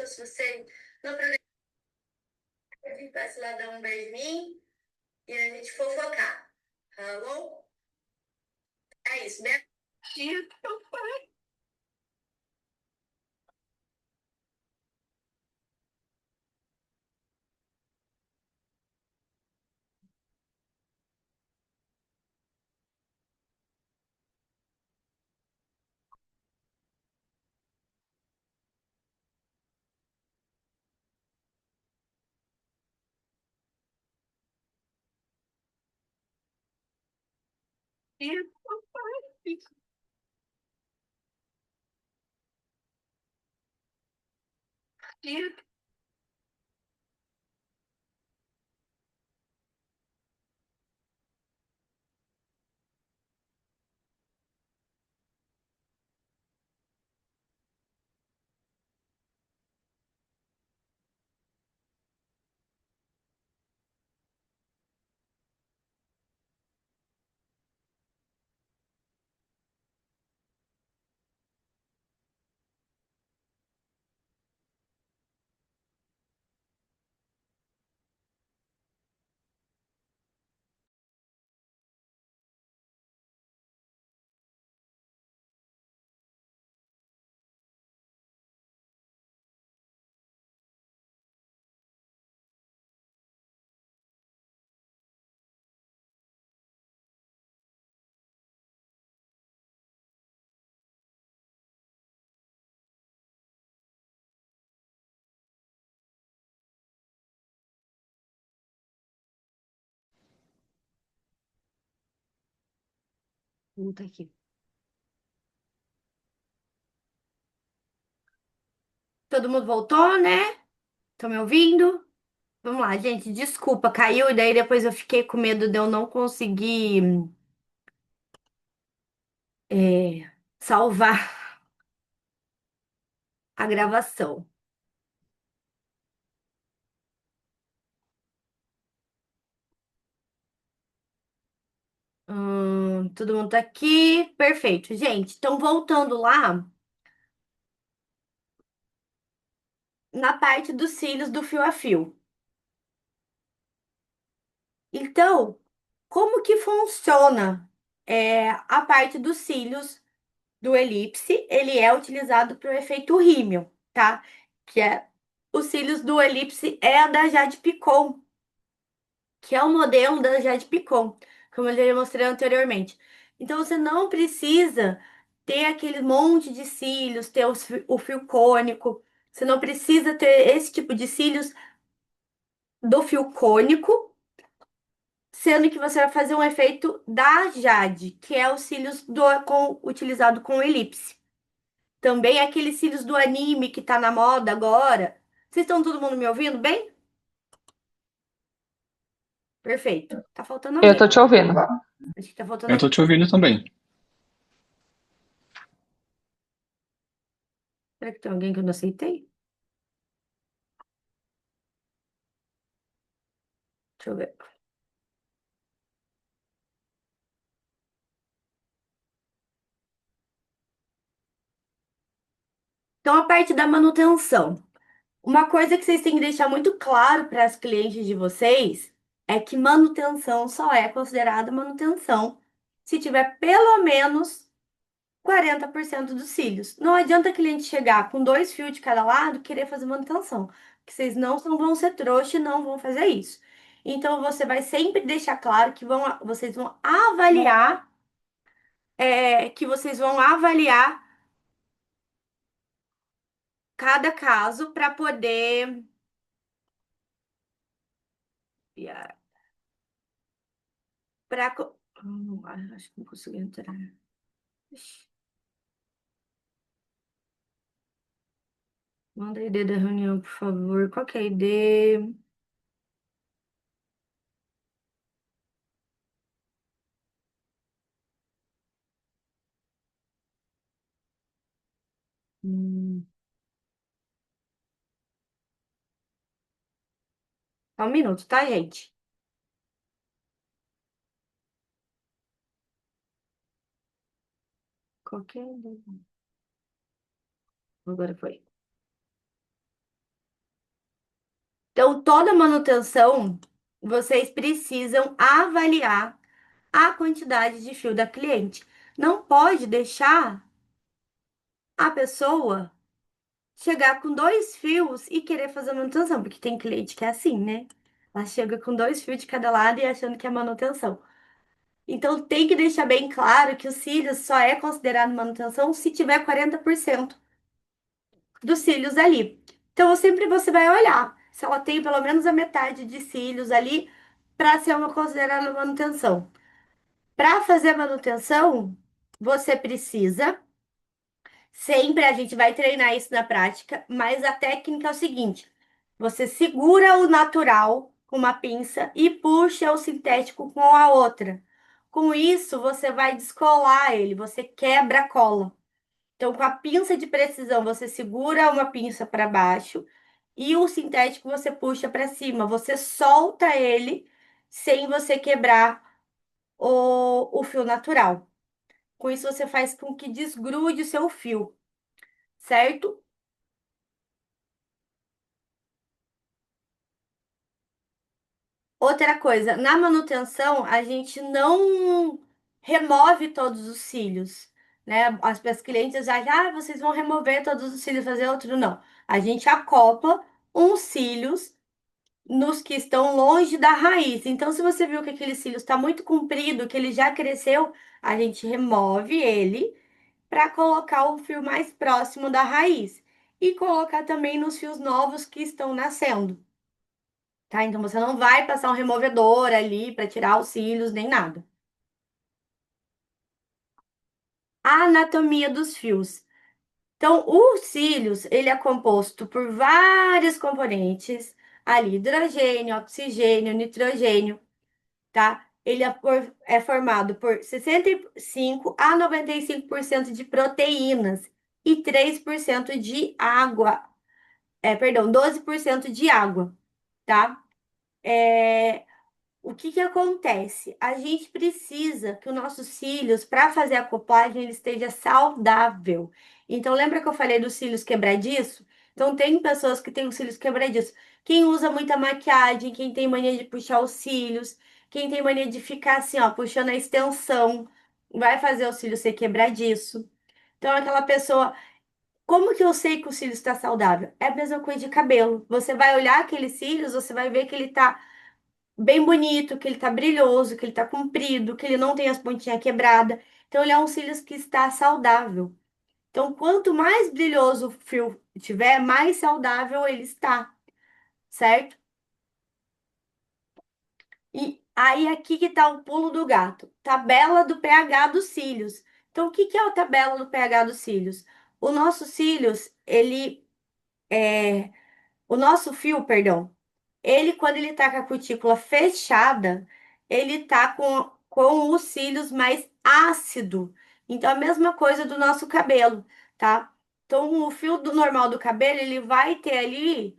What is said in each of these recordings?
se você não peço lá dar um beijo em mim e a gente fofocar. Tá bom? É isso, né? Puta aqui. Todo mundo voltou, né? Estão me ouvindo? Vamos lá, gente. Desculpa, caiu e daí depois eu fiquei com medo de eu não conseguir salvar a gravação. Todo mundo tá aqui. Perfeito, gente. Então, voltando lá na parte dos cílios do fio a fio. Então, como que funciona a parte dos cílios do elipse? Ele é utilizado para o efeito rímel, tá? Que é os cílios do elipse é a da Jade Picon, que é o modelo da Jade Picon, como eu já mostrei anteriormente. Então, você não precisa ter aquele monte de cílios, ter o fio cônico. Você não precisa ter esse tipo de cílios do fio cônico, sendo que você vai fazer um efeito da Jade, que é os cílios utilizado com elipse. Também aqueles cílios do anime que tá na moda agora. Vocês estão todo mundo me ouvindo bem? Perfeito. Tá faltando Eu tô alguém. te ouvindo. Acho que tá faltando Eu tô alguém. te ouvindo também. Será que tem alguém que eu não aceitei? Deixa eu ver. Então, a parte da manutenção. Uma coisa que vocês têm que deixar muito claro para as clientes de vocês é que manutenção só é considerada manutenção se tiver pelo menos 40% dos cílios. Não adianta a cliente chegar com dois fios de cada lado e querer fazer manutenção, porque vocês não vão ser trouxa e não vão fazer isso. Então, você vai sempre deixar claro que vocês vão avaliar, que vocês vão avaliar cada caso para poder. Para. Acho que não consigo entrar. Ixi, manda a ID da reunião, por favor. Qual que é a ID? Hum, Só um minuto, tá, gente? Qual que é a ID? Agora foi. Então, toda manutenção, vocês precisam avaliar a quantidade de fio da cliente. Não pode deixar a pessoa chegar com dois fios e querer fazer manutenção, porque tem cliente que é assim, né? Ela chega com dois fios de cada lado e achando que é manutenção. Então, tem que deixar bem claro que os cílios só é considerado manutenção se tiver 40% dos cílios ali. Então, sempre você vai olhar se ela tem pelo menos a metade de cílios ali para ser uma considerada manutenção. Para fazer a manutenção, você precisa. Sempre a gente vai treinar isso na prática, mas a técnica é o seguinte: você segura o natural com uma pinça e puxa o sintético com a outra. Com isso, você vai descolar ele, você quebra a cola. Então, com a pinça de precisão, você segura uma pinça para baixo e o sintético você puxa para cima. Você solta ele sem você quebrar o fio natural. Com isso, você faz com que desgrude o seu fio, certo? Outra coisa, na manutenção, a gente não remove todos os cílios, né? As clientes acham, ah, vocês vão remover todos os cílios, fazer outro. Não. A gente acopla uns cílios nos que estão longe da raiz. Então, se você viu que aquele cílio está muito comprido, que ele já cresceu, a gente remove ele para colocar o fio mais próximo da raiz e colocar também nos fios novos que estão nascendo. Tá? Então você não vai passar um removedor ali para tirar os cílios nem nada. A anatomia dos fios. Então, os cílios, ele é composto por vários componentes, ali, hidrogênio, oxigênio, nitrogênio, tá? Ele é formado por 65 a 95% de proteínas e 3% de água. Perdão, 12% de água, tá? É, O que que acontece? A gente precisa que os nossos cílios, para fazer a acoplagem, ele esteja saudável. Então, lembra que eu falei dos cílios quebradiço? Então, tem pessoas que têm os cílios quebradiço. Quem usa muita maquiagem, quem tem mania de puxar os cílios, quem tem mania de ficar assim, ó, puxando a extensão, vai fazer o cílio ser quebradiço. Então, aquela pessoa. Como que eu sei que o cílio está saudável? É a mesma coisa de cabelo. Você vai olhar aqueles cílios, você vai ver que ele está bem bonito, que ele tá brilhoso, que ele tá comprido, que ele não tem as pontinhas quebradas. Então, ele é um cílios que está saudável. Então, quanto mais brilhoso o fio tiver, mais saudável ele está, certo? E aí, aqui que tá o pulo do gato. Tabela do pH dos cílios. Então, o que que é a tabela do pH dos cílios? O nosso cílios, o nosso fio, perdão, ele, quando ele tá com a cutícula fechada, ele tá com os cílios mais ácido. Então, a mesma coisa do nosso cabelo, tá? Então, o fio do normal do cabelo, ele vai ter ali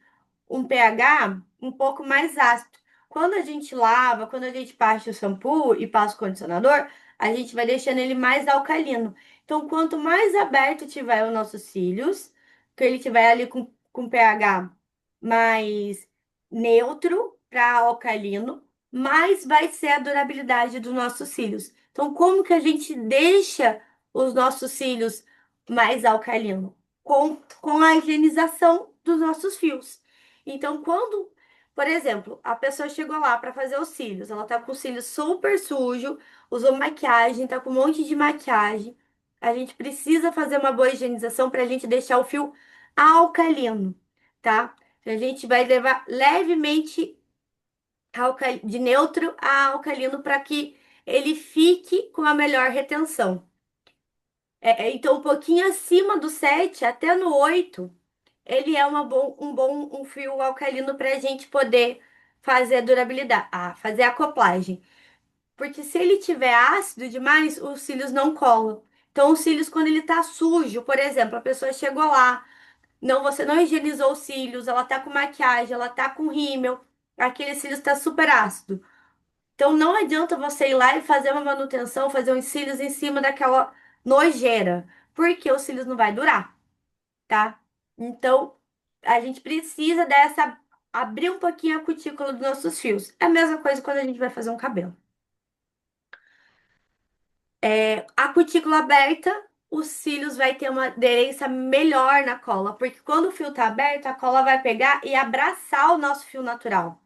um pH um pouco mais ácido. Quando a gente lava, quando a gente passa o shampoo e passa o condicionador, a gente vai deixando ele mais alcalino. Então, quanto mais aberto tiver os nossos cílios, que ele tiver ali com pH mais neutro para alcalino, mais vai ser a durabilidade dos nossos cílios. Então, como que a gente deixa os nossos cílios mais alcalinos? Com a higienização dos nossos fios. Então, quando, por exemplo, a pessoa chegou lá para fazer os cílios, ela tá com o cílio super sujo, usou maquiagem, tá com um monte de maquiagem. A gente precisa fazer uma boa higienização para a gente deixar o fio alcalino, tá? A gente vai levar levemente de neutro a alcalino para que ele fique com a melhor retenção. Então, um pouquinho acima do 7 até no 8 ele é um fio alcalino para a gente poder fazer a durabilidade, fazer a acoplagem. Porque se ele tiver ácido demais, os cílios não colam. Então, os cílios, quando ele tá sujo, por exemplo, a pessoa chegou lá, não, você não higienizou os cílios, ela tá com maquiagem, ela tá com rímel, aquele cílios tá super ácido. Então não adianta você ir lá e fazer uma manutenção, fazer uns cílios em cima daquela nojeira, porque os cílios não vai durar, tá? Então a gente precisa dessa. abrir um pouquinho a cutícula dos nossos fios. É a mesma coisa quando a gente vai fazer um cabelo. A cutícula aberta, os cílios vai ter uma aderência melhor na cola, porque quando o fio tá aberto, a cola vai pegar e abraçar o nosso fio natural.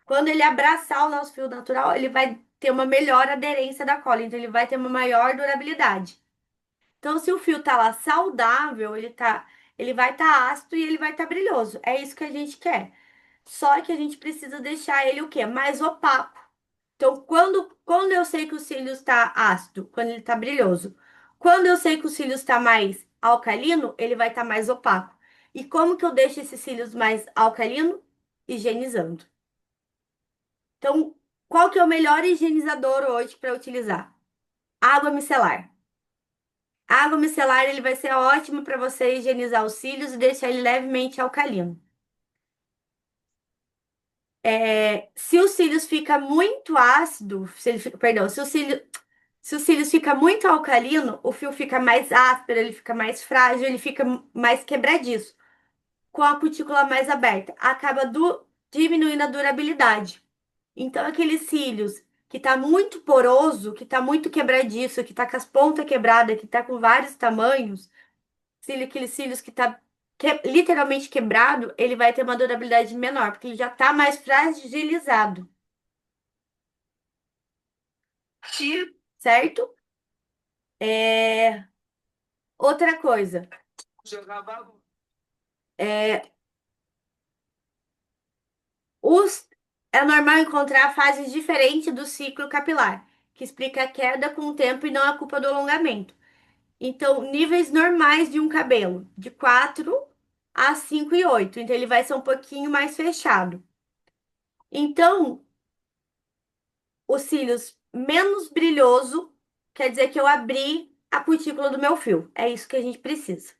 Quando ele abraçar o nosso fio natural, ele vai ter uma melhor aderência da cola, então ele vai ter uma maior durabilidade. Então, se o fio tá lá saudável, ele vai estar ácido e ele vai estar brilhoso. É isso que a gente quer. Só que a gente precisa deixar ele o quê? Mais opaco. Então, quando eu sei que o cílio está ácido, quando ele está brilhoso. Quando eu sei que o cílio está mais alcalino, ele vai estar mais opaco. E como que eu deixo esses cílios mais alcalino? Higienizando. Então, qual que é o melhor higienizador hoje para utilizar? Água micelar. A água micelar ele vai ser ótimo para você higienizar os cílios e deixar ele levemente alcalino. Se os cílios fica muito ácido, se ele, perdão, se os cílios fica muito alcalino, o fio fica mais áspero, ele fica mais frágil, ele fica mais quebradiço. Com a cutícula mais aberta, acaba diminuindo a durabilidade. Então, aqueles cílios que tá muito poroso, que tá muito quebradiço, que tá com as pontas quebradas, que tá com vários tamanhos, aqueles cílios que tá literalmente quebrado, ele vai ter uma durabilidade menor, porque ele já tá mais fragilizado, certo? É, Outra coisa, é, os... é normal encontrar fases diferentes do ciclo capilar, que explica a queda com o tempo e não a culpa do alongamento. Então, níveis normais de um cabelo, de 4 a 5 e 8. Então, ele vai ser um pouquinho mais fechado. Então, os cílios menos brilhoso quer dizer que eu abri a cutícula do meu fio. É isso que a gente precisa.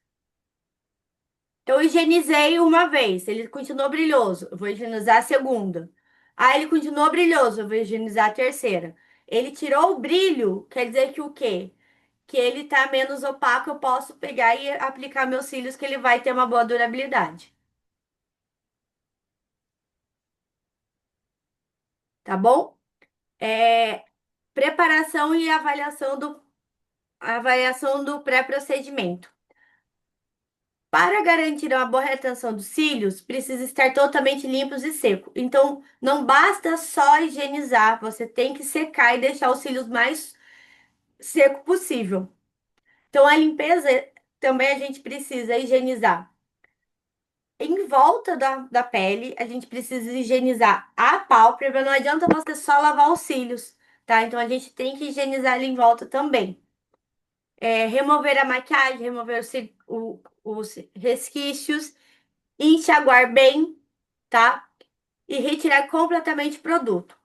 Então, eu higienizei uma vez, ele continuou brilhoso, eu vou higienizar a segunda. Aí, ele continuou brilhoso, eu vou higienizar a terceira. Ele tirou o brilho, quer dizer que o quê? Que ele tá menos opaco, eu posso pegar e aplicar meus cílios, que ele vai ter uma boa durabilidade. Tá bom? É, Preparação e avaliação do pré-procedimento. Para garantir uma boa retenção dos cílios, precisa estar totalmente limpos e secos. Então, não basta só higienizar, você tem que secar e deixar os cílios mais seco possível. Então, a limpeza também a gente precisa higienizar. Em volta da pele, a gente precisa higienizar a pálpebra. Não adianta você só lavar os cílios, tá? Então, a gente tem que higienizar ali em volta também. Remover a maquiagem, remover os resquícios, enxaguar bem, tá? E retirar completamente o produto.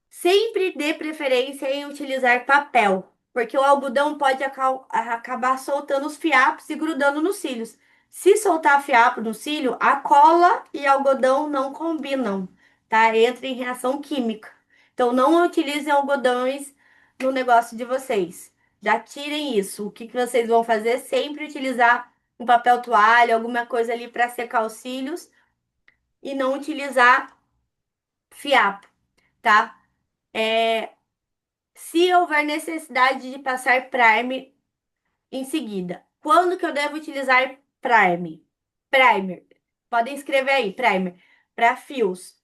Sempre dê preferência em utilizar papel, porque o algodão pode acabar soltando os fiapos e grudando nos cílios. Se soltar fiapo no cílio, a cola e algodão não combinam, tá? Entra em reação química. Então, não utilizem algodões no negócio de vocês. Já tirem isso. O que que vocês vão fazer? Sempre utilizar um papel toalha, alguma coisa ali para secar os cílios e não utilizar fiapo, tá? É, Se houver necessidade de passar primer em seguida. Quando que eu devo utilizar primer? Primer. Podem escrever aí, primer. Para fios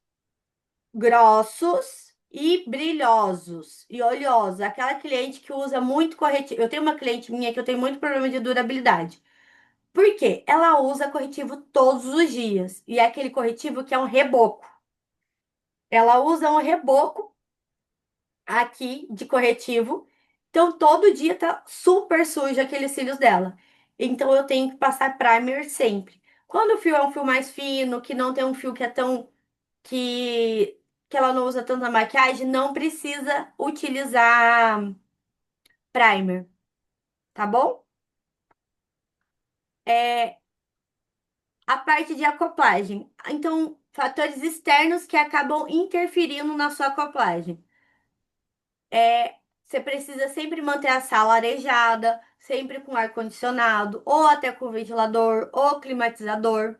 grossos e brilhosos e oleosos. Aquela cliente que usa muito corretivo. Eu tenho uma cliente minha que eu tenho muito problema de durabilidade. Por quê? Ela usa corretivo todos os dias. E é aquele corretivo que é um reboco. Ela usa um reboco aqui de corretivo. Então, todo dia tá super sujo aqueles cílios dela. Então, eu tenho que passar primer sempre. Quando o fio é um fio mais fino, que não tem um fio que é tão que ela não usa tanta maquiagem, não precisa utilizar primer, tá bom? É, a parte de acoplagem. Então, fatores externos que acabam interferindo na sua acoplagem. Você precisa sempre manter a sala arejada, sempre com ar-condicionado, ou até com ventilador, ou climatizador.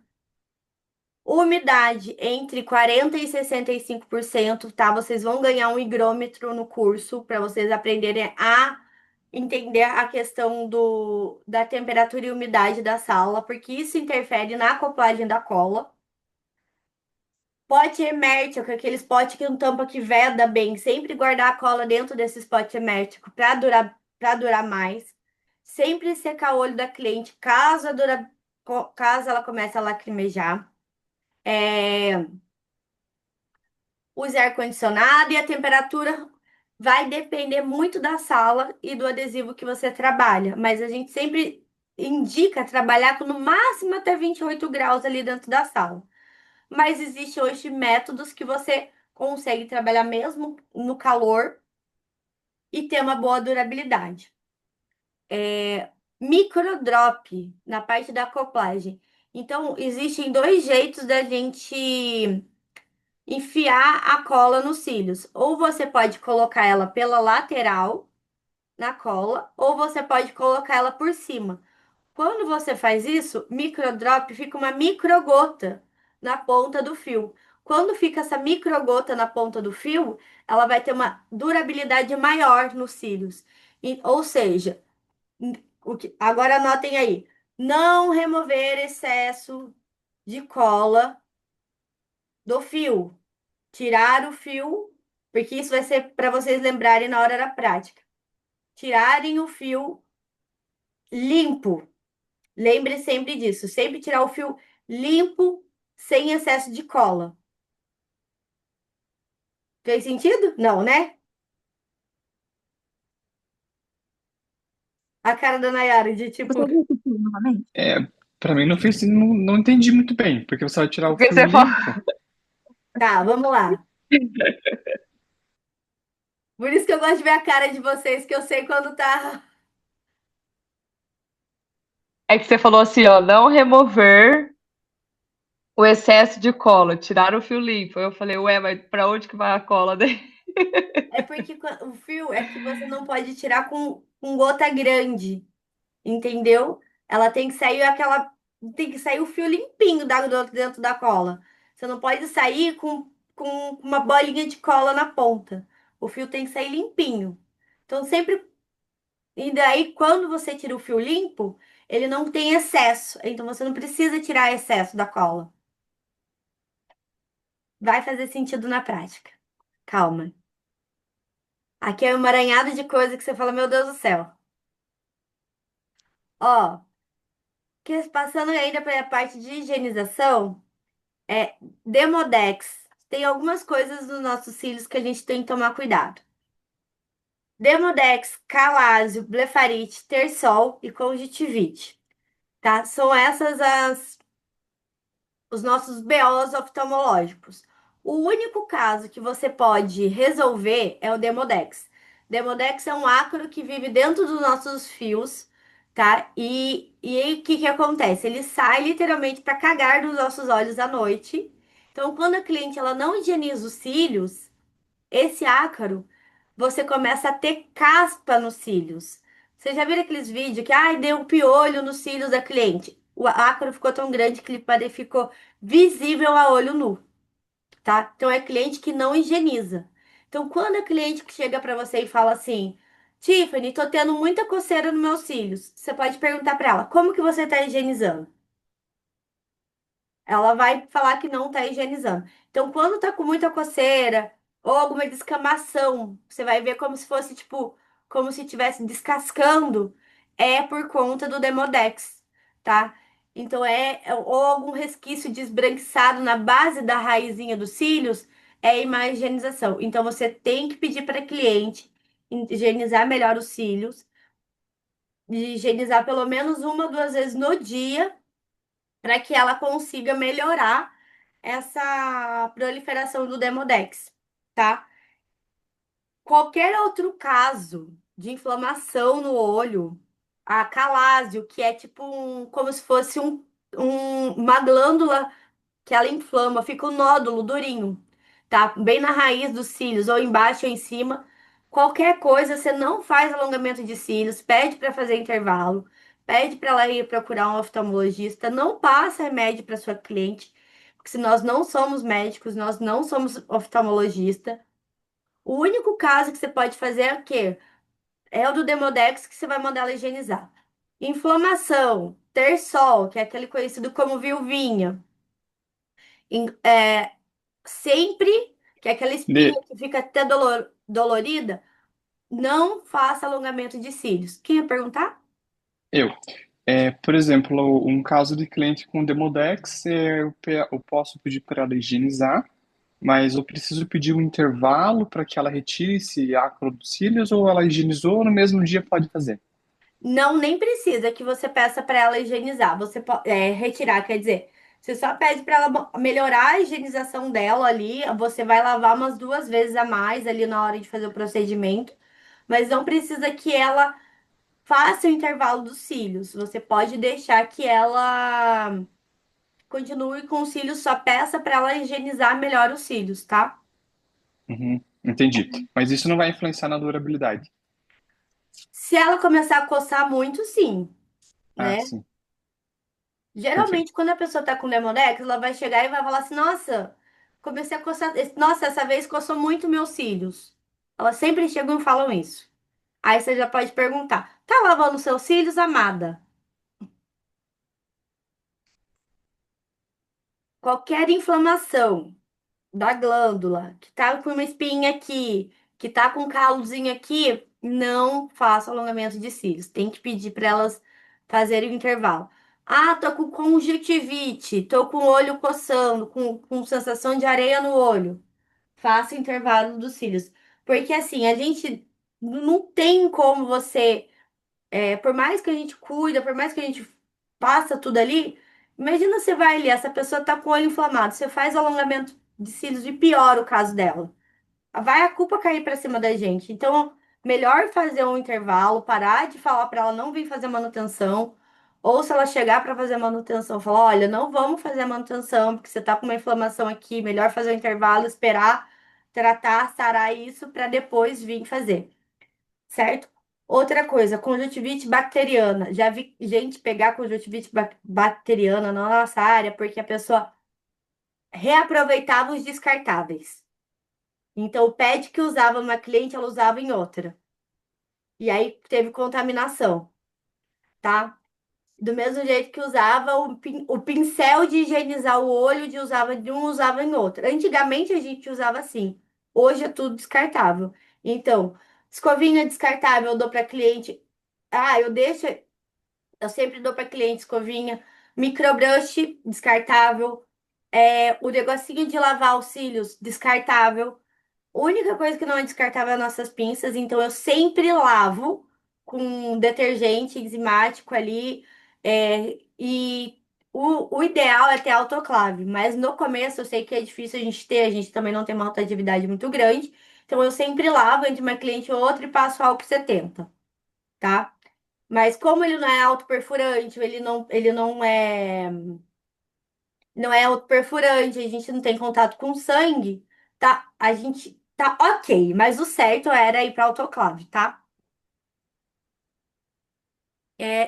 Umidade entre 40 e 65%, tá? Vocês vão ganhar um higrômetro no curso para vocês aprenderem a entender a questão da temperatura e umidade da sala, porque isso interfere na acoplagem da cola. Pote hermético, aqueles potes que não tampa que veda bem, sempre guardar a cola dentro desses potes herméticos para durar mais. Sempre secar o olho da cliente caso ela comece a lacrimejar. É, use ar-condicionado e a temperatura vai depender muito da sala e do adesivo que você trabalha, mas a gente sempre indica trabalhar com no máximo até 28 graus ali dentro da sala. Mas existe hoje métodos que você consegue trabalhar mesmo no calor e ter uma boa durabilidade. Microdrop na parte da acoplagem. Então, existem dois jeitos da gente enfiar a cola nos cílios. Ou você pode colocar ela pela lateral na cola, ou você pode colocar ela por cima. Quando você faz isso, microdrop fica uma microgota na ponta do fio. Quando fica essa microgota na ponta do fio, ela vai ter uma durabilidade maior nos cílios. Ou seja, agora anotem aí, não remover excesso de cola do fio. Tirar o fio, porque isso vai ser para vocês lembrarem na hora da prática. Tirarem o fio limpo. Lembre sempre disso, sempre tirar o fio limpo, sem excesso de cola. Fez sentido? Não, né? A cara da Nayara de tipo, Gostaria de repetir novamente? É, pra mim não fez, não entendi muito bem, porque você vai tirar o Porque fio você falou. limpo. tá, vamos lá. Por isso que eu gosto de ver a cara de vocês, que eu sei quando tá. É que você falou assim, ó, não remover o excesso de cola, tirar o fio limpo. Eu falei, ué, mas pra onde que vai a cola daí? É porque o fio é que você não pode tirar com gota grande. Entendeu? Ela tem que sair aquela. Tem que sair o fio limpinho dentro da cola. Você não pode sair com uma bolinha de cola na ponta. O fio tem que sair limpinho. Então, sempre. E daí, quando você tira o fio limpo, ele não tem excesso. Então, você não precisa tirar excesso da cola. Vai fazer sentido na prática. Calma. Aqui é um emaranhado de coisa que você fala, meu Deus do céu. Ó, passando ainda para a parte de higienização. É, Demodex. Tem algumas coisas nos nossos cílios que a gente tem que tomar cuidado. Demodex, calásio, blefarite, tersol e conjuntivite, tá? São essas os nossos BOs oftalmológicos. O único caso que você pode resolver é o Demodex. Demodex é um ácaro que vive dentro dos nossos fios, tá? E aí o que que acontece? Ele sai literalmente para cagar nos nossos olhos à noite. Então, quando a cliente ela não higieniza os cílios, esse ácaro, você começa a ter caspa nos cílios. Você já viu aqueles vídeos que, ai, deu um piolho nos cílios da cliente? O ácaro ficou tão grande que ele ficou visível a olho nu, tá? Então é cliente que não higieniza. Então, quando a cliente chega para você e fala assim, Tiffany, tô tendo muita coceira nos meus cílios, você pode perguntar para ela, como que você tá higienizando? Ela vai falar que não está higienizando. Então, quando tá com muita coceira ou alguma descamação, você vai ver como se fosse tipo, como se estivesse descascando, é por conta do Demodex, tá? Então, ou algum resquício de esbranquiçado na base da raizinha dos cílios, é má higienização. Então, você tem que pedir para cliente higienizar melhor os cílios, higienizar pelo menos uma ou duas vezes no dia para que ela consiga melhorar essa proliferação do Demodex, tá? Qualquer outro caso de inflamação no olho, a calásio, que é tipo como se fosse uma glândula que ela inflama, fica um nódulo durinho, tá? Bem na raiz dos cílios, ou embaixo ou em cima. Qualquer coisa, você não faz alongamento de cílios, pede para fazer intervalo, pede para ela ir procurar um oftalmologista, não passa remédio para sua cliente, porque se nós não somos médicos, nós não somos oftalmologista. O único caso que você pode fazer é o quê? É o do Demodex que você vai mandar ela higienizar. Inflamação, terçol, que é aquele conhecido como vilvinha. É, sempre que é aquela espinha De, que fica até dolorida, não faça alongamento de cílios. Quem ia perguntar? eu. Por exemplo, um caso de cliente com Demodex, eu posso pedir para ela higienizar, mas eu preciso pedir um intervalo para que ela retire esse ácaro dos cílios ou ela higienizou no mesmo dia pode fazer? Não, nem precisa que você peça para ela higienizar. Você pode retirar, quer dizer, você só pede para ela melhorar a higienização dela ali. Você vai lavar umas 2 vezes a mais ali na hora de fazer o procedimento, mas não precisa que ela faça o intervalo dos cílios. Você pode deixar que ela continue com os cílios, só peça para ela higienizar melhor os cílios, tá? Uhum, entendi. Mas isso não vai influenciar na durabilidade. Se ela começar a coçar muito, sim, Ah, né? sim, perfeito. Geralmente, quando a pessoa tá com Demodex, ela vai chegar e vai falar assim: Nossa, comecei a coçar. Nossa, essa vez coçou muito meus cílios. Elas sempre chegam e falam isso. Aí você já pode perguntar: Tá lavando seus cílios, amada? Qualquer inflamação da glândula, que tá com uma espinha aqui, que tá com um calozinho aqui, não faça alongamento de cílios. Tem que pedir para elas fazerem o intervalo. Ah, tô com conjuntivite, tô com o olho coçando, com sensação de areia no olho. Faça o intervalo dos cílios. Porque assim, a gente não tem como você, por mais que a gente cuida, por mais que a gente faça tudo ali, imagina você vai ali, essa pessoa tá com o olho inflamado, você faz alongamento de cílios e piora o caso dela. Vai a culpa cair pra cima da gente. Então, melhor fazer um intervalo, parar de falar pra ela não vir fazer manutenção, ou se ela chegar pra fazer manutenção, falar, olha, não vamos fazer a manutenção, porque você tá com uma inflamação aqui, melhor fazer o intervalo, esperar tratar, sarar isso pra depois vir fazer, certo? Outra coisa, conjuntivite bacteriana. Já vi gente pegar conjuntivite bacteriana na nossa área porque a pessoa reaproveitava os descartáveis. Então, o pad que usava uma cliente, ela usava em outra. E aí teve contaminação, tá? Do mesmo jeito que usava o pincel de higienizar o olho, de usava de um, usava em outro. Antigamente a gente usava assim. Hoje é tudo descartável. Então, escovinha descartável eu dou para cliente. Ah, eu sempre dou para cliente escovinha. Microbrush descartável. O negocinho de lavar os cílios descartável. A única coisa que não é descartável é nossas pinças, então eu sempre lavo com detergente enzimático ali. E o ideal é ter autoclave, mas no começo eu sei que é difícil a gente ter, a gente também não tem uma rotatividade muito grande. Então eu sempre lavo entre uma cliente e outra e passo álcool 70, tá? Mas como ele não é autoperfurante, ele não é autoperfurante, a gente não tem contato com sangue, tá? A gente tá ok, mas o certo era ir para autoclave, tá?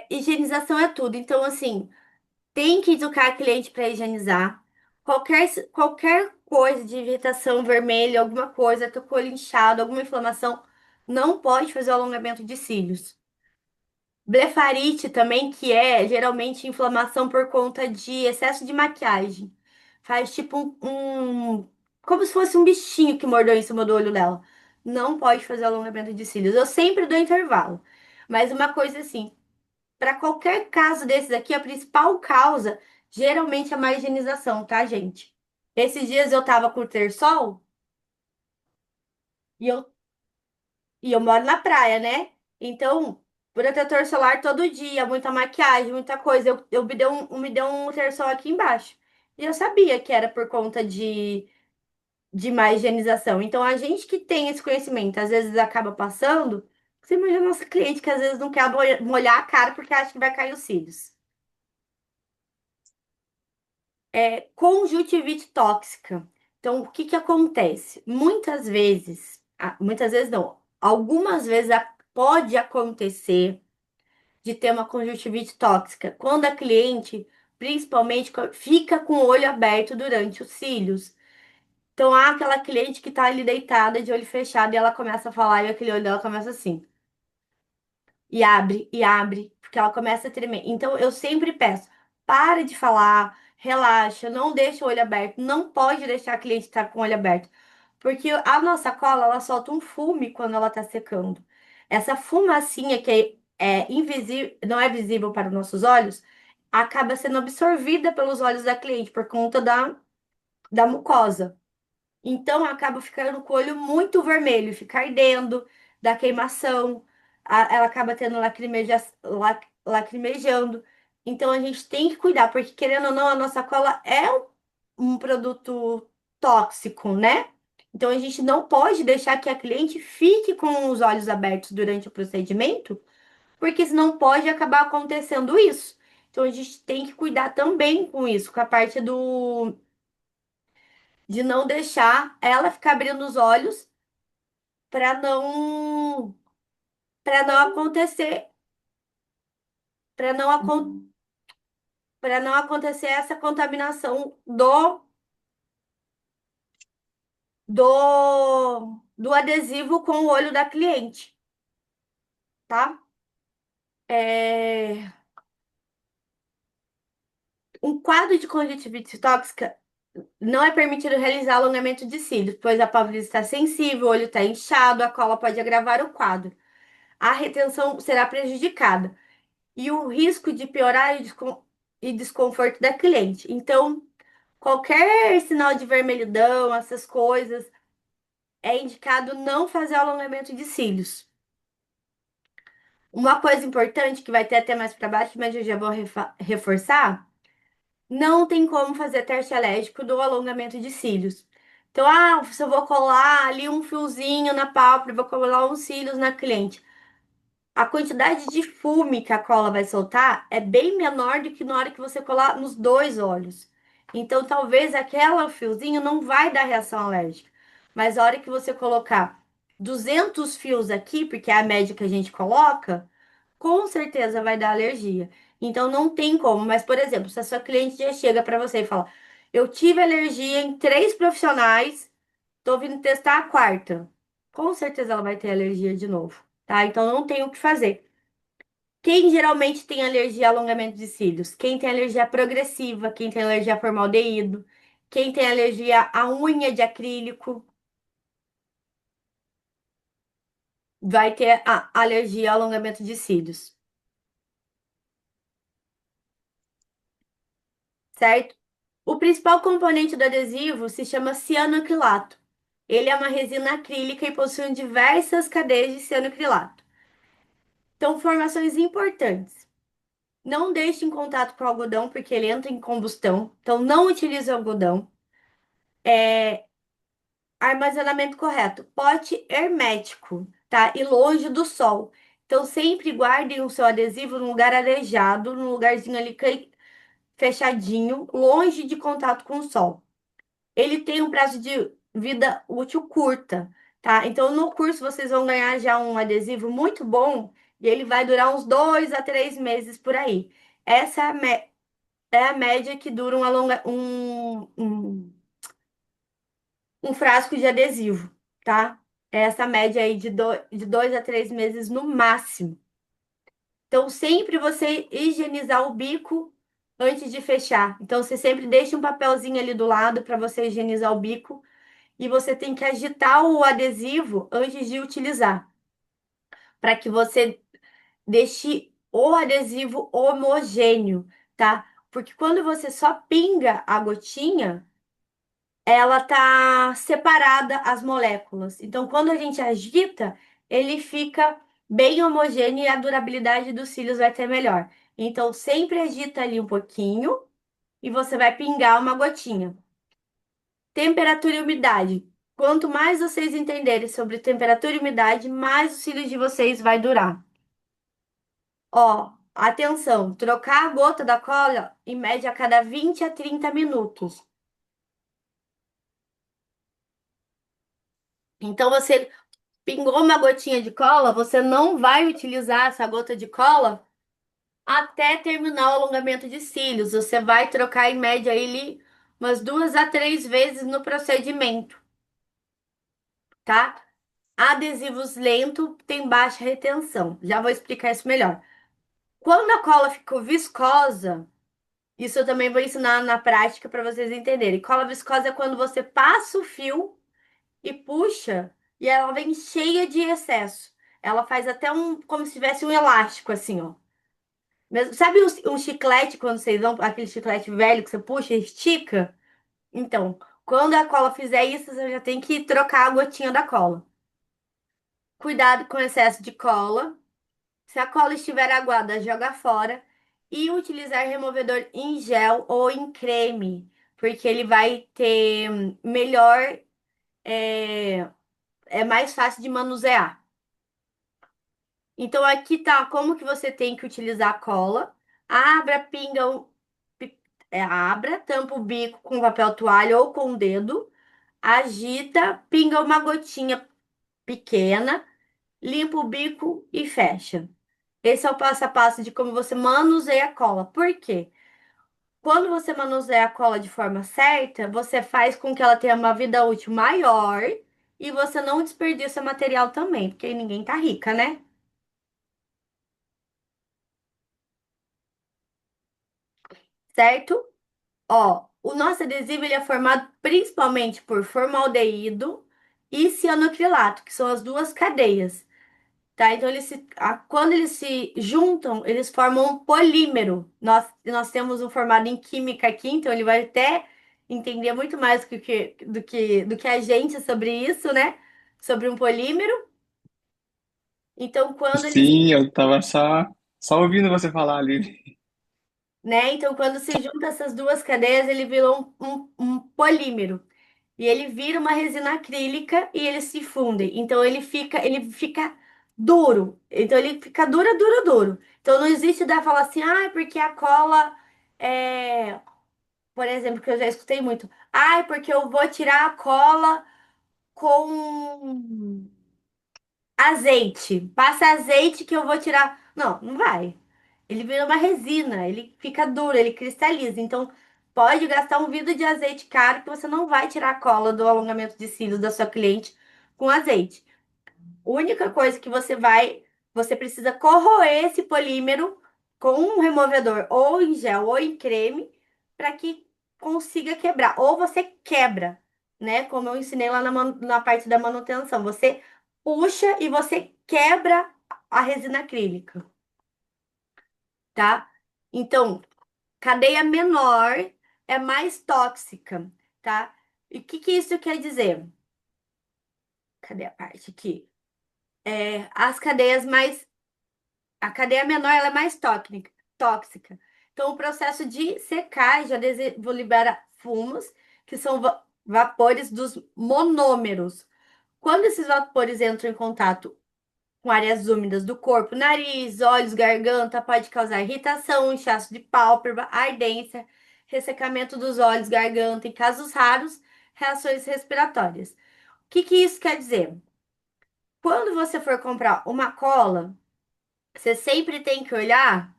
Higienização é tudo. Então, assim, tem que educar a cliente para higienizar. Qualquer coisa de irritação vermelha, alguma coisa, tô com o olho inchado, alguma inflamação, não pode fazer o alongamento de cílios. Blefarite também, que é geralmente inflamação por conta de excesso de maquiagem. Faz tipo como se fosse um bichinho que mordeu em cima do olho dela. Não pode fazer alongamento de cílios. Eu sempre dou intervalo. Mas uma coisa assim, para qualquer caso desses aqui, a principal causa geralmente é a má higienização, tá, gente? Esses dias eu tava com o terçol e eu moro na praia, né? Então, protetor solar todo dia, muita maquiagem, muita coisa. Eu me deu um terçol aqui embaixo. E eu sabia que era por conta de má higienização. Então, a gente que tem esse conhecimento, às vezes acaba passando. Você imagina nossa cliente que às vezes não quer molhar a cara porque acha que vai cair os cílios. Conjuntivite tóxica. Então, o que que acontece? Muitas vezes não, algumas vezes pode acontecer de ter uma conjuntivite tóxica quando a cliente principalmente, fica com o olho aberto durante os cílios. Então, há aquela cliente que tá ali deitada de olho fechado e ela começa a falar e aquele olho dela começa assim. E abre, porque ela começa a tremer. Então, eu sempre peço, para de falar, relaxa, não deixa o olho aberto. Não pode deixar a cliente estar com o olho aberto. Porque a nossa cola, ela solta um fume quando ela tá secando. Essa fumacinha que é invisível, não é visível para os nossos olhos, acaba sendo absorvida pelos olhos da cliente por conta da mucosa. Então acaba ficando com o olho muito vermelho, fica ardendo, dá queimação, ela acaba tendo lacrimejando. Então a gente tem que cuidar, porque querendo ou não, a nossa cola é um produto tóxico, né? Então a gente não pode deixar que a cliente fique com os olhos abertos durante o procedimento, porque senão pode acabar acontecendo isso. Então a gente tem que cuidar também com isso, com a parte de não deixar ela ficar abrindo os olhos para não acontecer para não acontecer essa contaminação do adesivo com o olho da cliente, tá? É, um quadro de conjuntivite tóxica não é permitido realizar alongamento de cílios, pois a pálpebra está sensível, o olho está inchado, a cola pode agravar o quadro. A retenção será prejudicada e o risco de piorar e desconforto da cliente. Então, qualquer sinal de vermelhidão, essas coisas, é indicado não fazer alongamento de cílios. Uma coisa importante que vai ter até mais para baixo, mas eu já vou reforçar, não tem como fazer teste alérgico do alongamento de cílios. Então, se eu vou colar ali um fiozinho na pálpebra, vou colar uns cílios na cliente. A quantidade de fume que a cola vai soltar é bem menor do que na hora que você colar nos dois olhos. Então, talvez aquela fiozinho não vai dar reação alérgica. Mas a hora que você colocar 200 fios aqui, porque é a média que a gente coloca, com certeza vai dar alergia. Então, não tem como. Mas, por exemplo, se a sua cliente já chega para você e fala: Eu tive alergia em 3 profissionais, tô vindo testar a quarta. Com certeza ela vai ter alergia de novo, tá? Então não tem o que fazer. Quem geralmente tem alergia a alongamento de cílios? Quem tem alergia progressiva, quem tem alergia a formaldeído, quem tem alergia à unha de acrílico, vai ter a alergia a alongamento de cílios, certo? O principal componente do adesivo se chama cianoacrilato. Ele é uma resina acrílica e possui diversas cadeias de cianoacrilato. Então, formações importantes. Não deixe em contato com o algodão, porque ele entra em combustão. Então, não utilize o algodão. Armazenamento correto. Pote hermético, tá? E longe do sol. Então, sempre guardem o seu adesivo num lugar arejado, num lugarzinho ali fechadinho, longe de contato com o sol. Ele tem um prazo de vida útil curta, tá? Então, no curso, vocês vão ganhar já um adesivo muito bom e ele vai durar uns 2 a 3 meses por aí. Essa é a média que dura um frasco de adesivo, tá? É essa média aí de 2 a 3 meses no máximo. Então, sempre você higienizar o bico antes de fechar. Então, você sempre deixa um papelzinho ali do lado para você higienizar o bico e você tem que agitar o adesivo antes de utilizar, para que você deixe o adesivo homogêneo, tá? Porque quando você só pinga a gotinha, ela tá separada as moléculas. Então, quando a gente agita, ele fica bem homogêneo e a durabilidade dos cílios vai ter melhor. Então, sempre agita ali um pouquinho e você vai pingar uma gotinha. Temperatura e umidade. Quanto mais vocês entenderem sobre temperatura e umidade, mais os cílios de vocês vai durar. Ó, atenção, trocar a gota da cola em média a cada 20 a 30 minutos. Então, você pingou uma gotinha de cola, você não vai utilizar essa gota de cola até terminar o alongamento de cílios. Você vai trocar em média ele umas 2 a 3 vezes no procedimento, tá? Adesivos lentos têm baixa retenção. Já vou explicar isso melhor. Quando a cola ficou viscosa, isso eu também vou ensinar na prática para vocês entenderem. Cola viscosa é quando você passa o fio e puxa e ela vem cheia de excesso. Ela faz até como se tivesse um elástico assim, ó. Sabe um chiclete quando vocês dão aquele chiclete velho que você puxa e estica? Então, quando a cola fizer isso, você já tem que trocar a gotinha da cola. Cuidado com o excesso de cola. Se a cola estiver aguada, joga fora. E utilizar removedor em gel ou em creme, porque ele vai ter melhor, é, é mais fácil de manusear. Então aqui tá como que você tem que utilizar a cola. Abra, pinga, abra, tampa o bico com papel toalha ou com o dedo. Agita, pinga uma gotinha pequena, limpa o bico e fecha. Esse é o passo a passo de como você manuseia a cola. Por quê? Quando você manuseia a cola de forma certa, você faz com que ela tenha uma vida útil maior e você não desperdiça material também, porque ninguém tá rica, né? Certo? Ó, o nosso adesivo ele é formado principalmente por formaldeído e cianocrilato, que são as duas cadeias. Tá? Então, quando eles se juntam, eles formam um polímero. Nós temos um formado em química aqui, então ele vai até entender muito mais do que a gente sobre isso, né? Sobre um polímero. Então, Sim, eu tava só ouvindo você falar ali. Então, quando se junta essas duas cadeias, ele virou um polímero. E ele vira uma resina acrílica e eles se fundem. Então ele fica duro. Então ele fica duro, duro, duro. Então não existe da falar assim, porque a cola é, por exemplo, que eu já escutei muito. Porque eu vou tirar a cola com azeite. Passa azeite que eu vou tirar. Não, não vai. Ele vira uma resina, ele fica duro, ele cristaliza. Então, pode gastar um vidro de azeite caro que você não vai tirar a cola do alongamento de cílios da sua cliente com azeite. A única coisa que você precisa corroer esse polímero com um removedor ou em gel ou em creme para que consiga quebrar. Ou você quebra, né? Como eu ensinei lá na parte da manutenção. Você puxa e você quebra a resina acrílica, tá? Então, cadeia menor é mais tóxica, tá? E o que que isso quer dizer? Cadê a parte aqui? As cadeias mais A cadeia menor ela é mais tóxica. Então, o processo de secagem, adesivo libera fumos, que são vapores dos monômeros. Quando esses vapores entram em contato com áreas úmidas do corpo, nariz, olhos, garganta, pode causar irritação, inchaço de pálpebra, ardência, ressecamento dos olhos, garganta, em casos raros, reações respiratórias. O que que isso quer dizer? Quando você for comprar uma cola, você sempre tem que olhar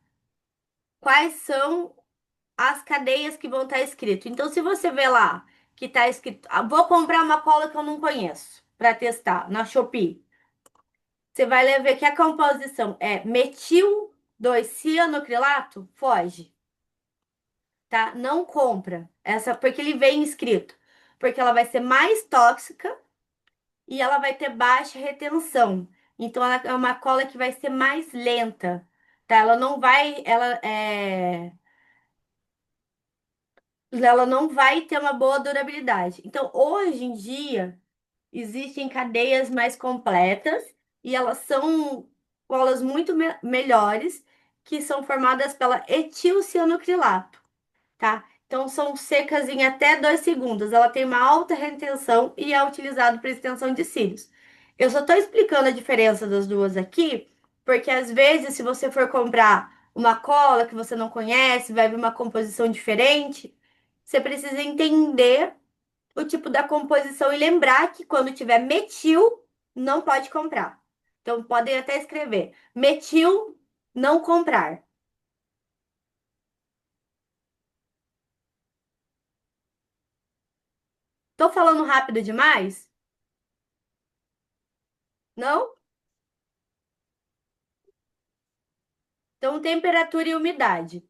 quais são as cadeias que vão estar escrito. Então, se você vê lá que está escrito, vou comprar uma cola que eu não conheço para testar na Shopee. Você vai ver que a composição é metil 2 cianocrilato, foge, tá? Não compra essa porque ele vem escrito, porque ela vai ser mais tóxica e ela vai ter baixa retenção. Então, ela é uma cola que vai ser mais lenta, tá? Ela não vai ter uma boa durabilidade. Então, hoje em dia, existem cadeias mais completas e elas são colas muito melhores, que são formadas pela etilcianocrilato, tá? Então, são secas em até 2 segundos. Ela tem uma alta retenção e é utilizado para extensão de cílios. Eu só estou explicando a diferença das duas aqui, porque às vezes, se você for comprar uma cola que você não conhece, vai vir uma composição diferente, você precisa entender o tipo da composição e lembrar que quando tiver metil, não pode comprar. Então, podem até escrever: metil, não comprar. Tô falando rápido demais? Não? Então, temperatura e umidade.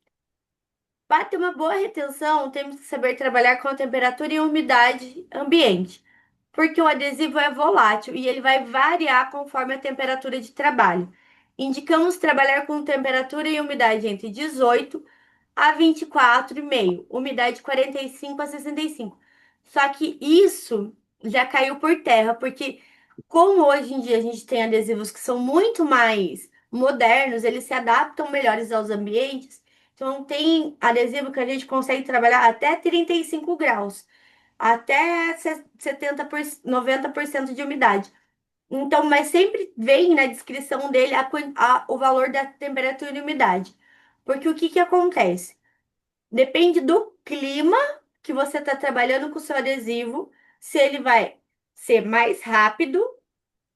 Para ter uma boa retenção, temos que saber trabalhar com a temperatura e umidade ambiente, porque o adesivo é volátil e ele vai variar conforme a temperatura de trabalho. Indicamos trabalhar com temperatura e umidade entre 18 a 24,5, umidade 45 a 65. Só que isso já caiu por terra, porque como hoje em dia a gente tem adesivos que são muito mais modernos, eles se adaptam melhores aos ambientes. Então tem adesivo que a gente consegue trabalhar até 35 graus, até 90% de umidade. Então, mas sempre vem na descrição dele o valor da temperatura e umidade. Porque o que que acontece? Depende do clima que você está trabalhando com o seu adesivo, se ele vai ser mais rápido.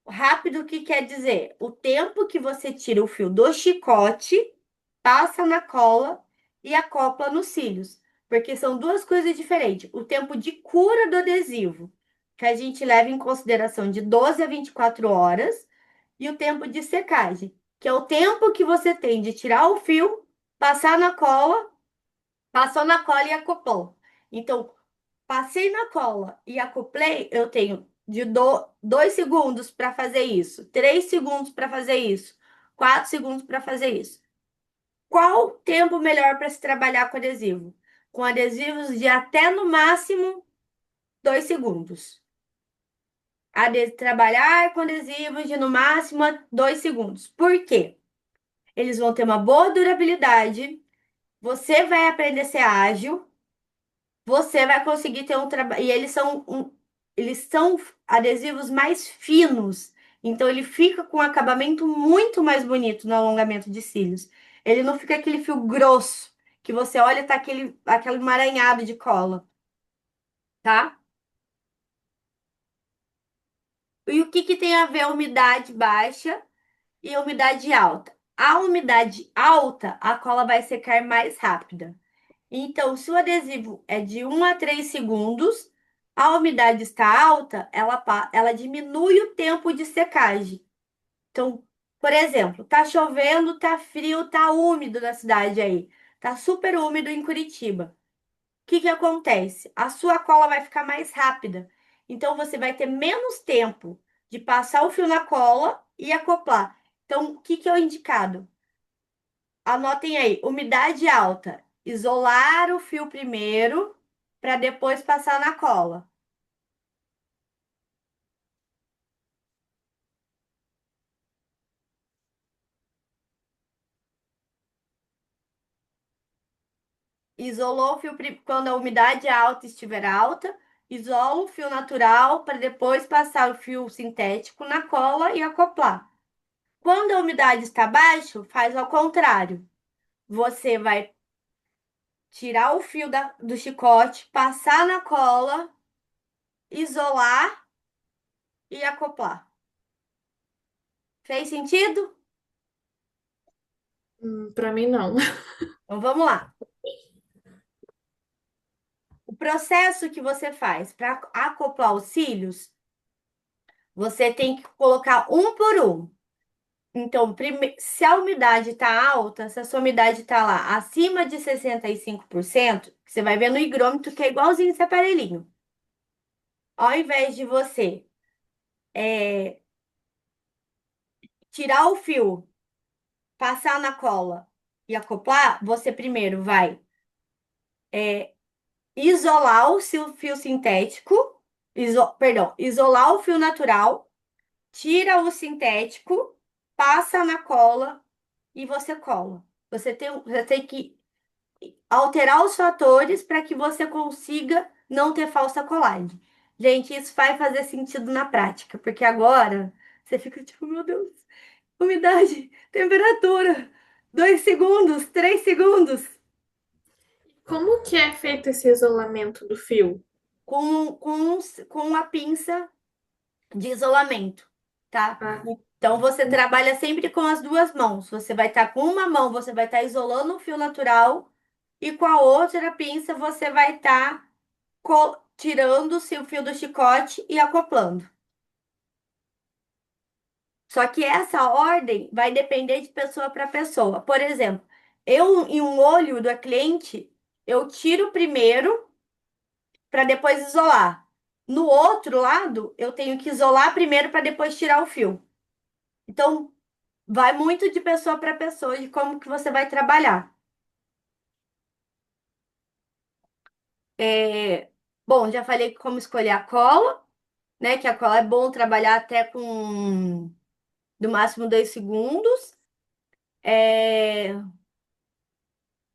Rápido, o que quer dizer? O tempo que você tira o fio do chicote, passa na cola e acopla nos cílios. Porque são duas coisas diferentes. O tempo de cura do adesivo, que a gente leva em consideração de 12 a 24 horas, e o tempo de secagem, que é o tempo que você tem de tirar o fio, passar na cola. Passou na cola e acoplou. Então, passei na cola e acoplei, eu tenho de 2 segundos para fazer isso, 3 segundos para fazer isso, 4 segundos para fazer isso. Qual o tempo melhor para se trabalhar com adesivo? Com adesivos de até no máximo 2 segundos. Trabalhar com adesivos de no máximo 2 segundos. Por quê? Eles vão ter uma boa durabilidade, você vai aprender a ser ágil. Você vai conseguir ter um trabalho. E eles são adesivos mais finos. Então, ele fica com um acabamento muito mais bonito no alongamento de cílios. Ele não fica aquele fio grosso, que você olha e tá aquele emaranhado de cola, tá? E o que que tem a ver a umidade baixa e a umidade alta? A umidade alta, a cola vai secar mais rápida. Então, se o adesivo é de 1 a 3 segundos, a umidade está alta, ela diminui o tempo de secagem. Então, por exemplo, tá chovendo, tá frio, tá úmido na cidade aí. Tá super úmido em Curitiba. O que que acontece? A sua cola vai ficar mais rápida. Então, você vai ter menos tempo de passar o fio na cola e acoplar. Então, o que que é o indicado? Anotem aí, umidade alta. Isolar o fio primeiro para depois passar na cola. Isolou o fio quando a umidade alta estiver alta, isola o fio natural para depois passar o fio sintético na cola e acoplar. Quando a umidade está baixa, faz ao contrário. Você vai tirar o fio do chicote, passar na cola, isolar e acoplar. Fez sentido? Para mim, não. Então vamos lá. O processo que você faz para acoplar os cílios, você tem que colocar um por um. Então, se a umidade está alta, se a sua umidade está lá acima de 65%, você vai ver no higrômetro que é igualzinho esse aparelhinho. Ao invés de você tirar o fio, passar na cola e acoplar, você primeiro vai isolar o seu fio sintético, perdão, isolar o fio natural, tira o sintético, passa na cola e você cola. Você tem que alterar os fatores para que você consiga não ter falsa colagem. Gente, isso vai fazer sentido na prática, porque agora você fica tipo, meu Deus, umidade, temperatura, 2 segundos, 3 segundos, Como que é feito esse isolamento do fio? com a pinça de isolamento, tá? Ah, Então você trabalha sempre com as duas mãos. Você vai estar com uma mão, você vai estar isolando o fio natural e com a outra pinça você vai estar tirando-se o fio do chicote e acoplando. Só que essa ordem vai depender de pessoa para pessoa. Por exemplo, eu em um olho da cliente, eu tiro primeiro para depois isolar. No outro lado, eu tenho que isolar primeiro para depois tirar o fio. Então, vai muito de pessoa para pessoa de como que você vai trabalhar. É, bom, já falei como escolher a cola, né? Que a cola é bom trabalhar até com no máximo 2 segundos. É,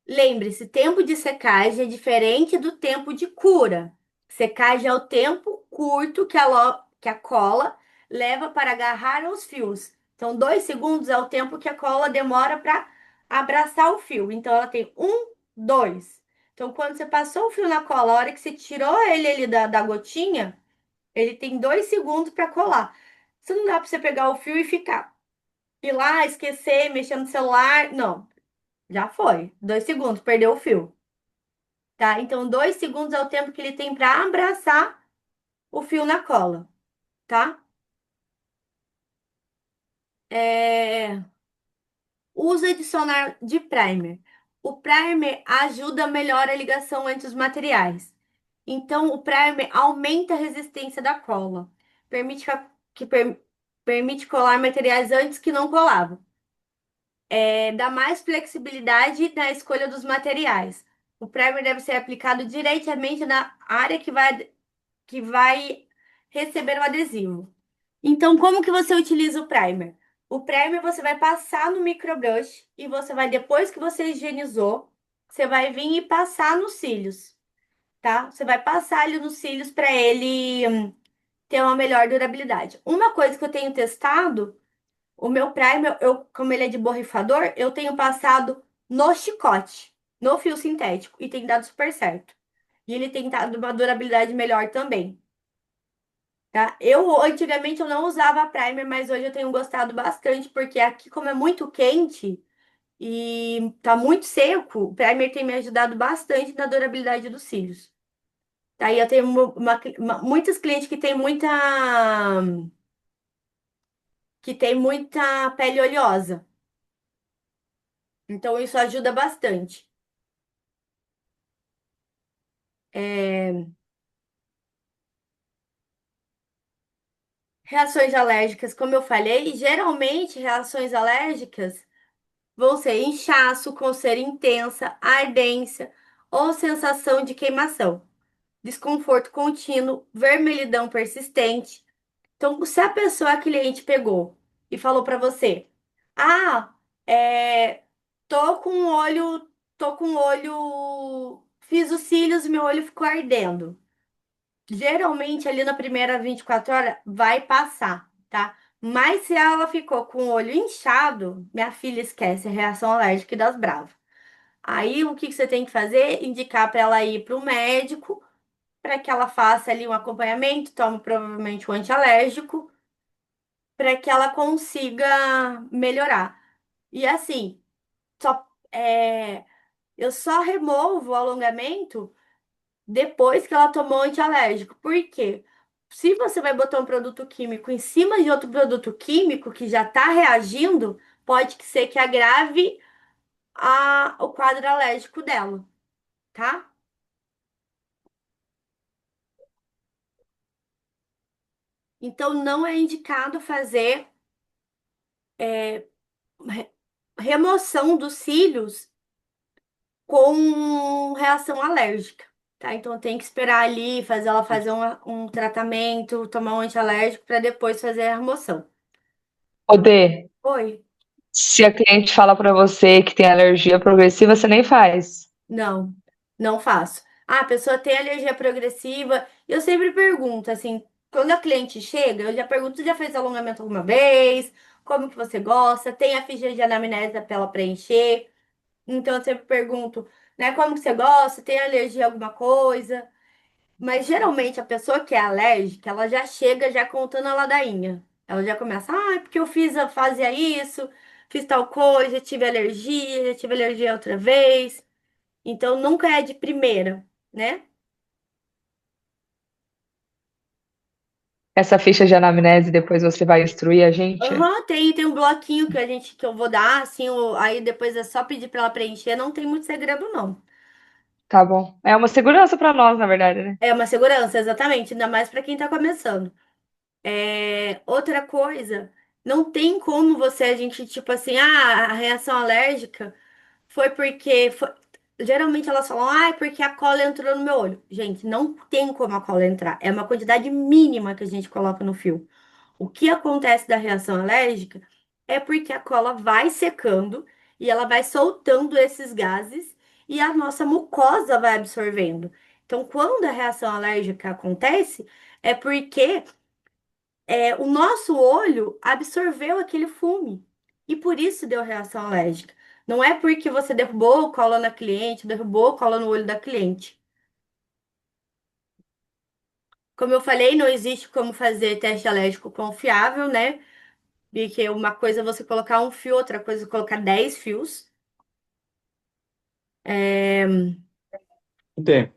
lembre-se, tempo de secagem é diferente do tempo de cura. Secagem é o tempo curto que a cola leva para agarrar os fios. Então, 2 segundos é o tempo que a cola demora para abraçar o fio. Então, ela tem 1, 2. Então, quando você passou o fio na cola, a hora que você tirou ele ali da gotinha, ele tem 2 segundos para colar. Isso não dá para você pegar o fio e ficar. Ir lá, esquecer, mexer no celular. Não, já foi. 2 segundos, perdeu o fio. Tá? Então, 2 segundos é o tempo que ele tem para abraçar o fio na cola, tá? É... Uso adicionar de primer. O primer ajuda a melhorar a ligação entre os materiais. Então, o primer aumenta a resistência da cola. Permite, que per- permite colar materiais antes que não colavam. Dá mais flexibilidade na escolha dos materiais. O primer deve ser aplicado diretamente na área que vai receber o adesivo. Então, como que você utiliza o primer? O primer você vai passar no microbrush e você vai, depois que você higienizou, você vai vir e passar nos cílios, tá? Você vai passar ele nos cílios para ele ter uma melhor durabilidade. Uma coisa que eu tenho testado, o meu primer, como ele é de borrifador, eu tenho passado no chicote, no fio sintético, e tem dado super certo. E ele tem dado uma durabilidade melhor também. Tá? Antigamente eu não usava primer, mas hoje eu tenho gostado bastante, porque aqui, como é muito quente e tá muito seco, o primer tem me ajudado bastante na durabilidade dos cílios. Tá? E eu tenho muitas clientes que tem muita pele oleosa. Então isso ajuda bastante. É, Reações alérgicas, como eu falei, geralmente reações alérgicas vão ser inchaço, coceira intensa, ardência ou sensação de queimação, desconforto contínuo, vermelhidão persistente. Então, se a pessoa, a cliente, pegou e falou para você: Ah, tô com o olho, fiz os cílios e meu olho ficou ardendo. Geralmente, ali na primeira 24 horas, vai passar, tá? Mas se ela ficou com o olho inchado, minha filha esquece, é reação alérgica e das bravas. Aí, o que que você tem que fazer? Indicar para ela ir para o médico, para que ela faça ali um acompanhamento, tome provavelmente um antialérgico, para que ela consiga melhorar. E assim, eu só removo o alongamento depois que ela tomou o antialérgico. Por quê? Se você vai botar um produto químico em cima de outro produto químico que já está reagindo, pode ser que agrave o quadro alérgico dela, tá? Então, não é indicado fazer re- remoção dos cílios com reação alérgica, tá? Então, tem que esperar ali, fazer ela fazer um tratamento, tomar um antialérgico para depois fazer a remoção. Poder. Oi? Se a cliente fala pra você que tem alergia progressiva, você nem faz. Não, não faço. Ah, a pessoa tem alergia progressiva. Eu sempre pergunto, assim, quando a cliente chega, eu já pergunto, você já fez alongamento alguma vez? Como que você gosta? Tem a ficha de anamnese para ela preencher? Então, eu sempre pergunto, né, como que você gosta? Tem alergia a alguma coisa? Mas, geralmente, a pessoa que é alérgica, ela já chega já contando a ladainha. Ela já começa, porque fazia isso, fiz tal coisa, já tive alergia outra vez. Então, nunca é de primeira, né? essa ficha de anamnese, depois você vai instruir a gente? Aham, tem um bloquinho que eu vou dar, assim, aí depois é só pedir pra ela preencher, não tem muito segredo, não. Tá bom. É uma segurança para nós, na verdade, né? É uma segurança, exatamente, ainda mais pra quem tá começando. Outra coisa, não tem como a gente, tipo assim, a reação alérgica foi porque. Geralmente elas falam, ah, é porque a cola entrou no meu olho. Gente, não tem como a cola entrar. É uma quantidade mínima que a gente coloca no fio. O que acontece da reação alérgica é porque a cola vai secando e ela vai soltando esses gases e a nossa mucosa vai absorvendo. Então, quando a reação alérgica acontece, é porque o nosso olho absorveu aquele fume e por isso deu reação alérgica. Não é porque você derrubou cola na cliente, derrubou cola no olho da cliente. Como eu falei, não existe como fazer teste alérgico confiável, né? Porque uma coisa é você colocar um fio, outra coisa é colocar 10 fios. É, Dê,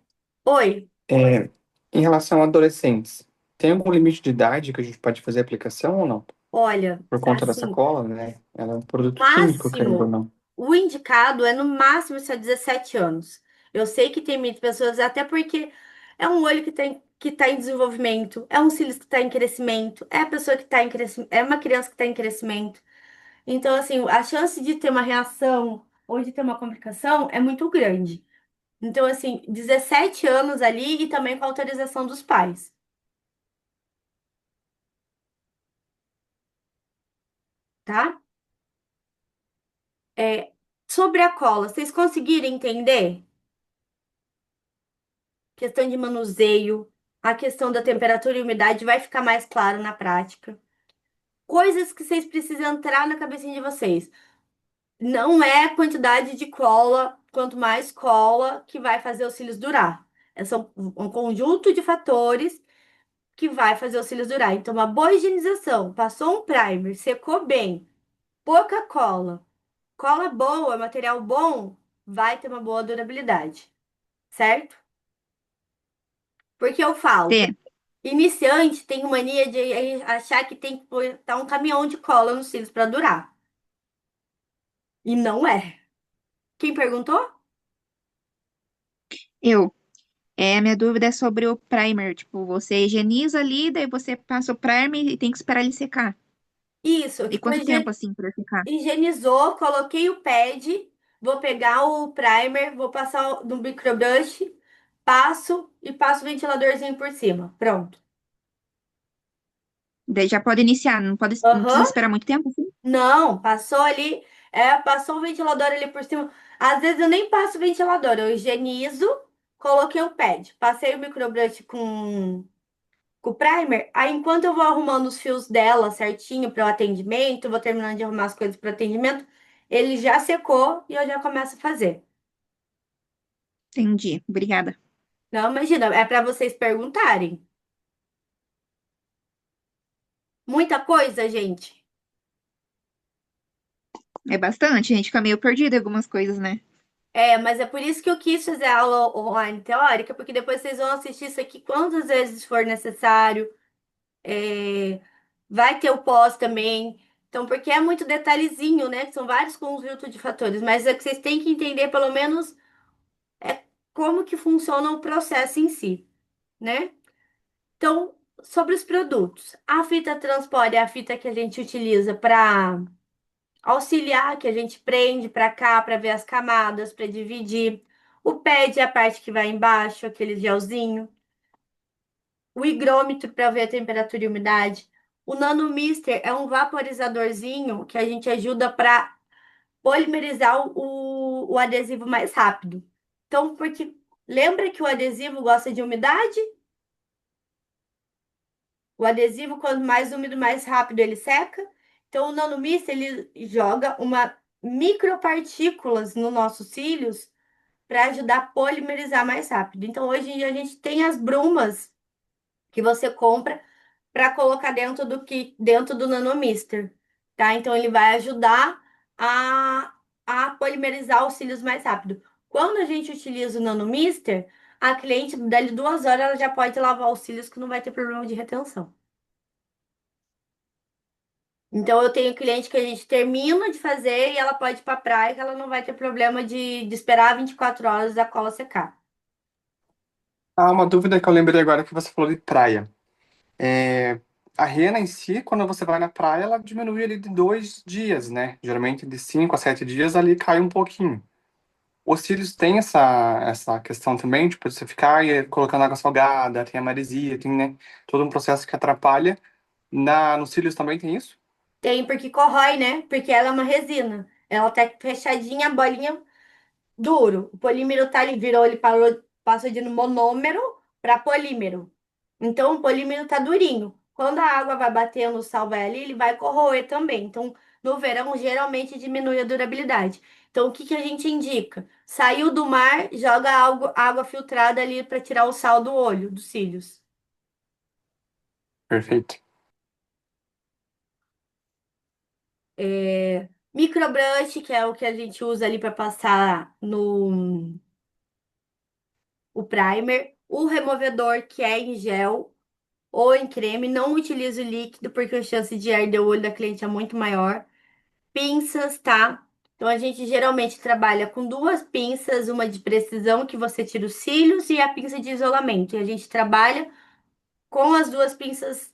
Oi, é, em relação a adolescentes, tem algum limite de idade que a gente pode fazer a aplicação ou não? olha, Por conta da assim, sacola, né? Ela é um produto químico, querendo ou máximo, não. o indicado é no máximo se 17 anos. Eu sei que tem muitas pessoas, até porque é um olho que tá em desenvolvimento, é um cílios que está em crescimento, é a pessoa que está em crescimento, é uma criança que está em crescimento. Então, assim, a chance de ter uma reação ou de ter uma complicação é muito grande. Então, assim, 17 anos ali e também com a autorização dos pais, tá? É, sobre a cola, vocês conseguiram entender? Questão de manuseio, a questão da temperatura e umidade vai ficar mais claro na prática. Coisas que vocês precisam entrar na cabecinha de vocês. Não é a quantidade de cola, quanto mais cola, que vai fazer os cílios durar. É só um conjunto de fatores que vai fazer os cílios durar. Então, uma boa higienização, passou um primer, secou bem, pouca cola, cola boa, material bom, vai ter uma boa durabilidade, certo? Porque eu falo, Tê, iniciante tem mania de achar que tem que botar um caminhão de cola nos cílios para durar. E não é. Quem perguntou? eu. Minha dúvida é sobre o primer. Tipo, você higieniza ali, daí você passa o primer e tem que esperar ele secar. Isso, E tipo, quanto tempo assim para secar? higienizou, coloquei o pad, vou pegar o primer, vou passar no microbrush, passo o ventiladorzinho por cima. Pronto. Daí já pode iniciar, não precisa Aham. esperar muito tempo, assim? Não, passou ali, passou o ventilador ali por cima. Às vezes eu nem passo o ventilador, eu higienizo, coloquei o pad, passei o microbrush com o primer. Aí, enquanto eu vou arrumando os fios dela certinho para o atendimento, vou terminando de arrumar as coisas para o atendimento, ele já secou e eu já começo a fazer. Entendi. Obrigada. Não, imagina, é para vocês perguntarem. Muita coisa, gente. É bastante, a gente fica meio perdido em algumas coisas, né? Mas é por isso que eu quis fazer a aula online teórica, porque depois vocês vão assistir isso aqui quantas vezes for necessário. É, vai ter o pós também. Então, porque é muito detalhezinho, né? Que são vários conjuntos de fatores, mas é que vocês têm que entender pelo menos como que funciona o processo em si, né? Então, sobre os produtos. A fita transport é a fita que a gente utiliza para auxiliar, que a gente prende para cá para ver as camadas, para dividir. O pad é a parte que vai embaixo, aquele gelzinho. O higrômetro para ver a temperatura e umidade. O Nanomister é um vaporizadorzinho que a gente ajuda para polimerizar o adesivo mais rápido. Então, porque lembra que o adesivo gosta de umidade? O adesivo, quanto mais úmido, mais rápido ele seca. Então, o nanomister, ele joga uma micropartículas nos nossos cílios para ajudar a polimerizar mais rápido. Então, hoje em dia, a gente tem as brumas que você compra para colocar dentro do nanomister, tá? Então, ele vai ajudar a, a polimerizar os cílios mais rápido. Quando a gente utiliza o nanomister, a cliente, dali 2 horas, ela já pode lavar os cílios que não vai ter problema de retenção. Então, eu tenho cliente que a gente termina de fazer e ela pode ir pra praia, que ela não vai ter problema de esperar 24 horas a cola secar. Ah, uma dúvida que eu lembrei agora que você falou de praia. É, a rena em si, quando você vai na praia, ela diminui ali de 2 dias, né? Geralmente de 5 a 7 dias ali cai um pouquinho. Os cílios têm essa questão também, tipo, de você ficar colocando água salgada, tem a maresia, tem, né, todo um processo que atrapalha. Nos cílios também tem isso? Tem porque corrói, né? Porque ela é uma resina. Ela tá fechadinha, a bolinha duro. O polímero tá ali, virou, ele parou, passou de monômero para polímero. Então, o polímero tá durinho. Quando a água vai batendo, o sal vai ali, ele vai corroer também. Então, no verão, geralmente diminui a durabilidade. Então, o que que a gente indica? Saiu do mar, joga água filtrada ali para tirar o sal do olho, dos cílios. Perfeito. Microbrush, que é o que a gente usa ali para passar no o primer. O removedor, que é em gel ou em creme. Não utilizo líquido, porque a chance de arder o olho da cliente é muito maior. Pinças, tá? Então, a gente geralmente trabalha com duas pinças, uma de precisão, que você tira os cílios, e a pinça de isolamento. E a gente trabalha com as duas pinças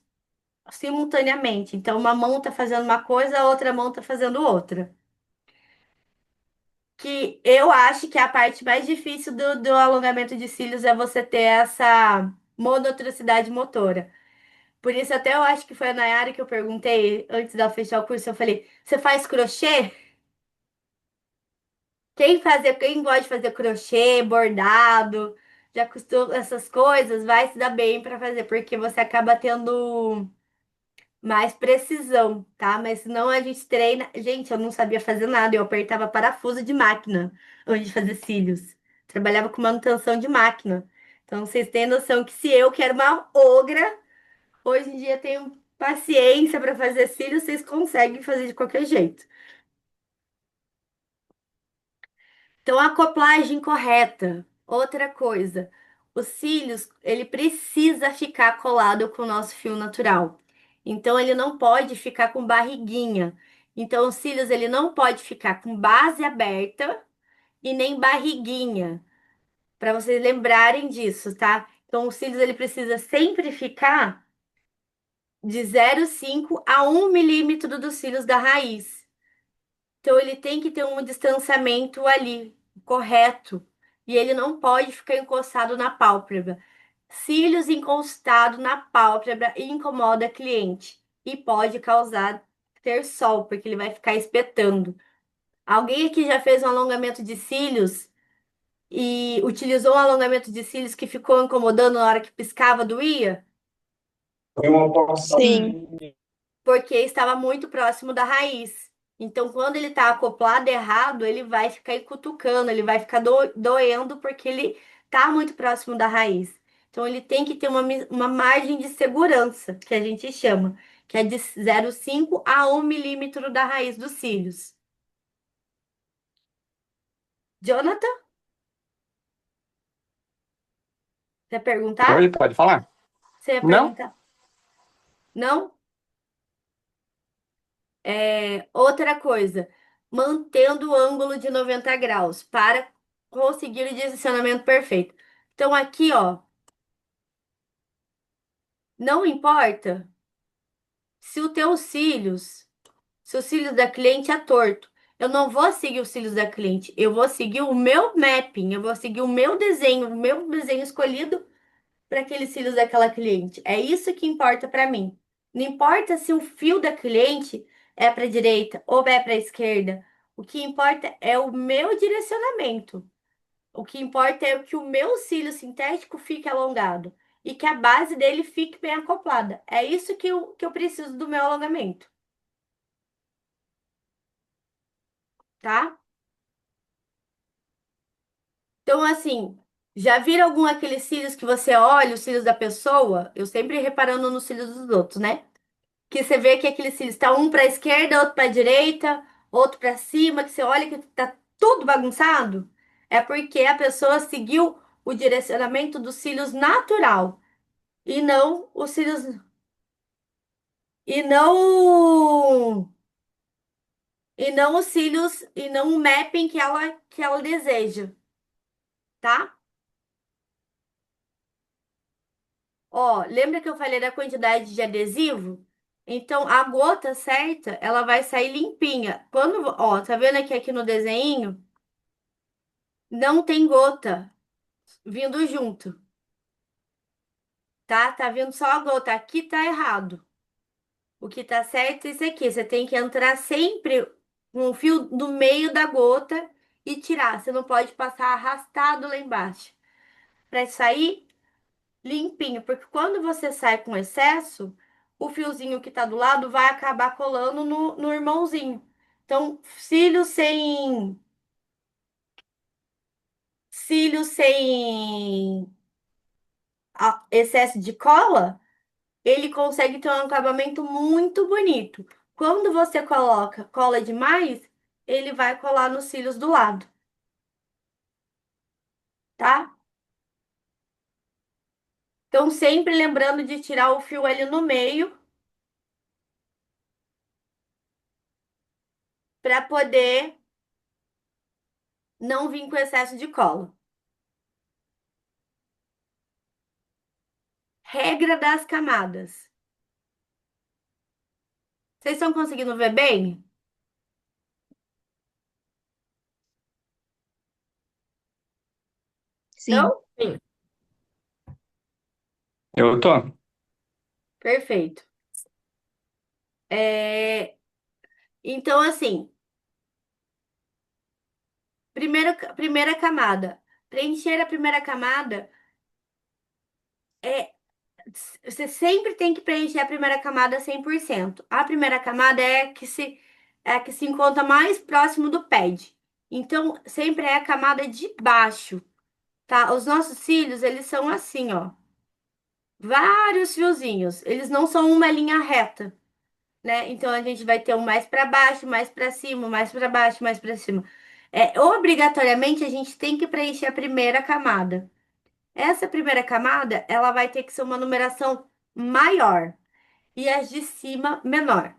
simultaneamente. Então, uma mão tá fazendo uma coisa, a outra mão tá fazendo outra. Que eu acho que a parte mais difícil do alongamento de cílios é você ter essa monotricidade motora. Por isso, até eu acho que foi a Nayara que eu perguntei antes de ela fechar o curso. Eu falei: você faz crochê? Quem gosta de fazer crochê, bordado, já costuma essas coisas, vai se dar bem para fazer, porque você acaba tendo mais precisão, tá? Mas senão a gente treina. Gente, eu não sabia fazer nada, eu apertava parafuso de máquina antes de fazer cílios. Trabalhava com manutenção de máquina. Então vocês têm noção que se eu, que era uma ogra, hoje em dia tenho paciência para fazer cílios, vocês conseguem fazer de qualquer jeito. Então, a acoplagem correta. Outra coisa, os cílios, ele precisa ficar colado com o nosso fio natural. Então, ele não pode ficar com barriguinha. Então, os cílios, ele não pode ficar com base aberta e nem barriguinha, para vocês lembrarem disso, tá? Então, os cílios, ele precisa sempre ficar de 0,5 a 1 milímetro dos cílios da raiz. Então, ele tem que ter um distanciamento ali, correto. E ele não pode ficar encostado na pálpebra. Cílios encostados na pálpebra incomoda a cliente e pode causar ter sol, porque ele vai ficar espetando. Alguém aqui já fez um alongamento de cílios e utilizou um alongamento de cílios que ficou incomodando na hora que piscava, doía? Sim. Porque estava muito próximo da raiz. Então, quando ele está acoplado errado, ele vai ficar cutucando, ele vai ficar doendo porque ele está muito próximo da raiz. Então, ele tem que ter uma margem de segurança, que a gente chama, que é de 0,5 a 1 milímetro da raiz dos cílios. Jonathan, você ia perguntar? Oi, pode falar? Você ia Não? perguntar? Não? Outra coisa, mantendo o ângulo de 90 graus para conseguir o direcionamento perfeito. Então, aqui, ó, não importa se o teu cílios, se o cílios da cliente é torto. Eu não vou seguir os cílios da cliente, eu vou seguir o meu mapping, eu vou seguir o meu desenho escolhido para aqueles cílios daquela cliente. É isso que importa para mim. Não importa se o fio da cliente é para a direita ou é para a esquerda. O que importa é o meu direcionamento. O que importa é que o meu cílio sintético fique alongado e que a base dele fique bem acoplada. É isso que eu preciso do meu alongamento, tá? Então, assim, já viram algum aqueles cílios que você olha os cílios da pessoa? Eu sempre reparando nos cílios dos outros, né? Que você vê que aquele cílio está um para a esquerda, outro para a direita, outro para cima, que você olha que tá tudo bagunçado, é porque a pessoa seguiu o direcionamento dos cílios natural e não os cílios e não os cílios e não o mapping que ela deseja, tá? Ó, lembra que eu falei da quantidade de adesivo? Então, a gota certa, ela vai sair limpinha. Ó, tá vendo aqui no desenho? Não tem gota vindo junto, tá? Tá vindo só a gota. Aqui tá errado. O que tá certo é isso aqui. Você tem que entrar sempre com o fio no meio da gota e tirar. Você não pode passar arrastado lá embaixo. Para sair limpinho, porque quando você sai com excesso, o fiozinho que tá do lado vai acabar colando no irmãozinho. Então, cílio sem excesso de cola, ele consegue ter um acabamento muito bonito. Quando você coloca cola demais, ele vai colar nos cílios do lado, tá? Então, sempre lembrando de tirar o fio ali no meio para poder não vir com excesso de cola. Regra das camadas. Vocês estão conseguindo ver bem? Sim. Então, Sim. Eu tô. perfeito. Então, assim, primeira camada. Preencher a primeira camada é. Você sempre tem que preencher a primeira camada 100%. A primeira camada é a que se encontra mais próximo do pad. Então, sempre é a camada de baixo, tá? Os nossos cílios, eles são assim, ó. Vários fiozinhos. Eles não são uma linha reta, né? Então a gente vai ter um mais para baixo, mais para cima, mais para baixo, mais para cima. Obrigatoriamente a gente tem que preencher a primeira camada. Essa primeira camada, ela vai ter que ser uma numeração maior e as de cima menor.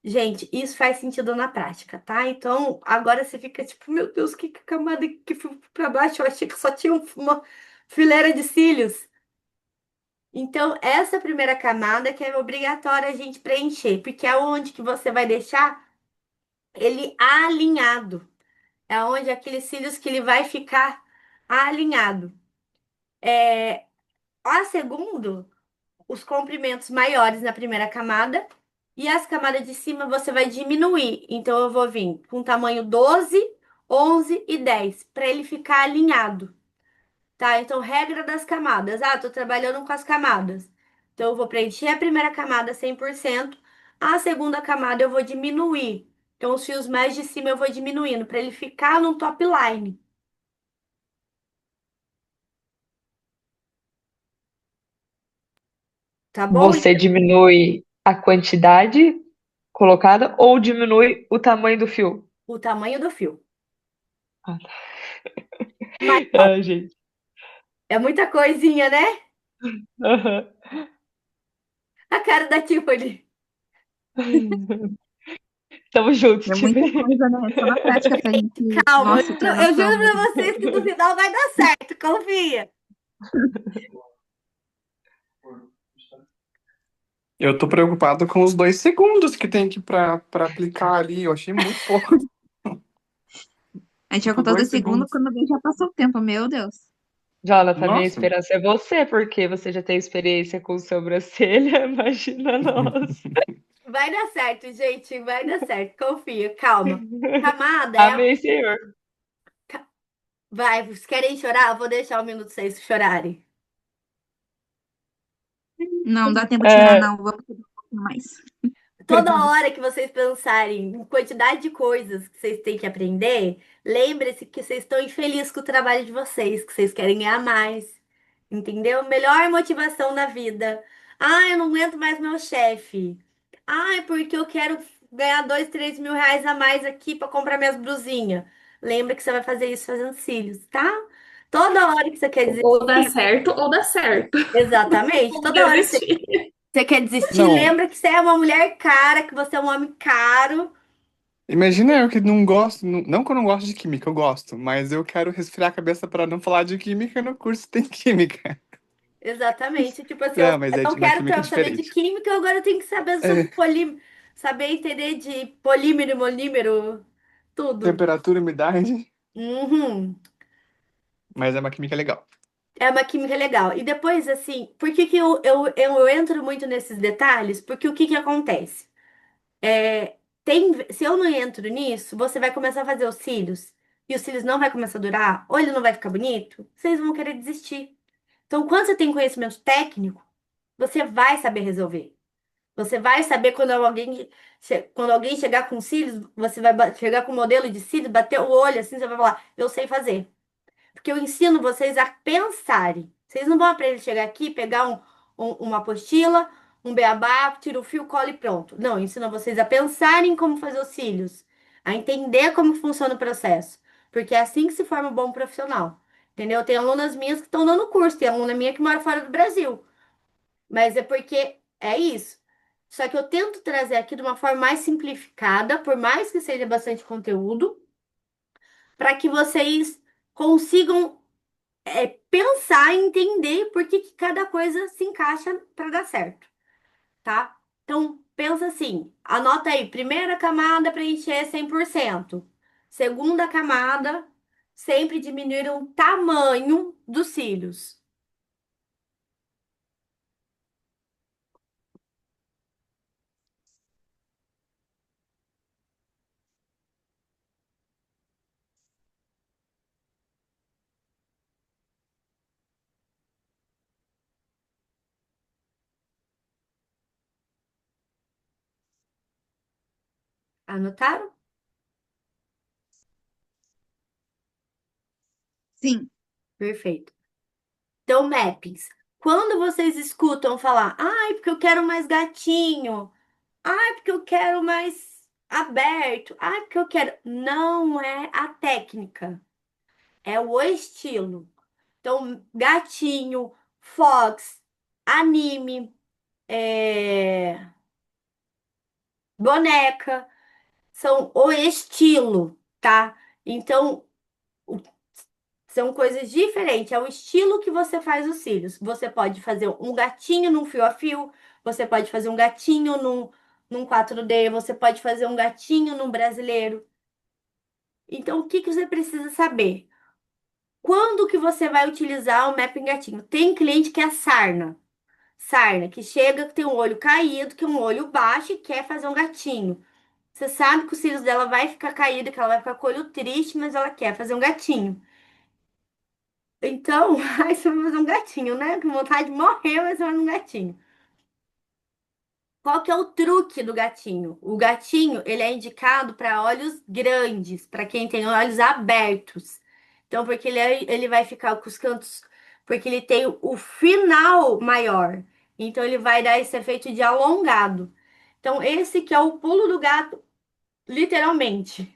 Gente, isso faz sentido na prática, tá? Então, agora você fica tipo, meu Deus, que camada que foi para baixo? Eu achei que só tinha uma fileira de cílios. Então, essa primeira camada que é obrigatória a gente preencher, porque é onde que você vai deixar ele alinhado. É onde aqueles cílios que ele vai ficar alinhado. A segundo, os comprimentos maiores na primeira camada e as camadas de cima você vai diminuir. Então, eu vou vir com tamanho 12, 11 e 10 para ele ficar alinhado. Tá? Então, regra das camadas. Ah, tô trabalhando com as camadas. Então, eu vou preencher a primeira camada 100%. A segunda camada eu vou diminuir. Então, os fios mais de cima eu vou diminuindo para ele ficar no top line. Tá bom? Você diminui a quantidade colocada ou diminui o tamanho do fio? O tamanho do fio. Ah, Mas, ó, Ai, gente. é muita coisinha, né? Aham. A cara da Tiffany. Tamo junto, É muita Tiffany. coisa, né? Só na prática pra gente, Calma, nossa, ter eu noção juro pra mesmo. vocês que no final vai dar certo, confia. Eu tô preocupado com os 2 segundos que tem que para aplicar ali. Eu achei muito pouco. A gente vai Por com todo dois segundo, segundos. quando vê já passou o tempo, meu Deus. Jonathan, minha Nossa. esperança é você, porque você já tem experiência com sobrancelha, imagina nós. Vai dar certo, gente, vai dar certo, confia, calma. Camada Amém, Senhor. Vai, vocês querem chorar? Eu vou deixar 1 minuto vocês chorarem. Não dá tempo de chorar, É, não. Vamos ter um pouquinho mais. Toda hora que vocês pensarem em quantidade de coisas que vocês têm que aprender, lembre-se que vocês estão infelizes com o trabalho de vocês, que vocês querem ganhar mais. Entendeu? Melhor motivação da vida. Ah, eu não aguento mais meu chefe. Ah, é porque eu quero ganhar 2, 3 mil reais a mais aqui para comprar minhas blusinhas. Lembra que você vai fazer isso fazendo cílios, tá? Toda hora que você quer dizer Ou dá certo, ou dá certo. exatamente, Ou toda hora que você desistir. Você quer desistir? Não, Lembra que você é uma mulher cara, que você é um homem caro. imagina eu que não gosto, não que eu não gosto de química, eu gosto, mas eu quero resfriar a cabeça para não falar de química no curso que tem química. Exatamente. Tipo assim, eu Não, mas não na quero química é saber de diferente. química, agora eu tenho que saber sobre É, polímero, saber entender de polímero, monímero, tudo. temperatura, umidade, Uhum. mas é uma química legal. É uma química legal. E depois, assim, por que que eu entro muito nesses detalhes? Porque o que que acontece? É, se eu não entro nisso, você vai começar a fazer os cílios, e os cílios não vai começar a durar, ou ele não vai ficar bonito, vocês vão querer desistir. Então, quando você tem conhecimento técnico, você vai saber resolver. Você vai saber quando alguém chegar com cílios, você vai chegar com um modelo de cílios, bater o olho assim, você vai falar, eu sei fazer. Porque eu ensino vocês a pensarem. Vocês não vão aprender a chegar aqui, pegar uma apostila, um beabá, tira o fio, cola e pronto. Não, eu ensino vocês a pensarem como fazer os cílios, a entender como funciona o processo. Porque é assim que se forma um bom profissional. Entendeu? Tem alunas minhas que estão dando curso, tem aluna minha que mora fora do Brasil. Mas é porque é isso. Só que eu tento trazer aqui de uma forma mais simplificada, por mais que seja bastante conteúdo, para que vocês consigam pensar e entender por que que cada coisa se encaixa para dar certo, tá? Então, pensa assim, anota aí, primeira camada preencher 100%. Segunda camada, sempre diminuir o tamanho dos cílios. Anotaram? Sim, Perfeito. Então, mappings. Quando vocês escutam falar, ai, porque eu quero mais gatinho, ai, porque eu quero mais aberto, ai, porque eu quero. Não é a técnica, é o estilo. Então, gatinho, fox, anime, boneca, são o estilo, tá? Então, são coisas diferentes. É o estilo que você faz os cílios. Você pode fazer um gatinho num fio a fio, você pode fazer um gatinho num 4D, você pode fazer um gatinho num brasileiro. Então, o que que você precisa saber? Quando que você vai utilizar o mapping gatinho? Tem cliente que é sarna. Sarna, que chega, que tem um olho caído, que é um olho baixo e quer fazer um gatinho. Você sabe que os cílios dela vai ficar caído, que ela vai ficar com o olho triste, mas ela quer fazer um gatinho. Então, aí você vai fazer um gatinho, né? Com vontade de morrer, mas você vai fazer um gatinho. Qual que é o truque do gatinho? O gatinho, ele é indicado para olhos grandes, para quem tem olhos abertos. Então, porque ele vai ficar com os cantos, porque ele tem o final maior. Então, ele vai dar esse efeito de alongado. Então, esse que é o pulo do gato, literalmente.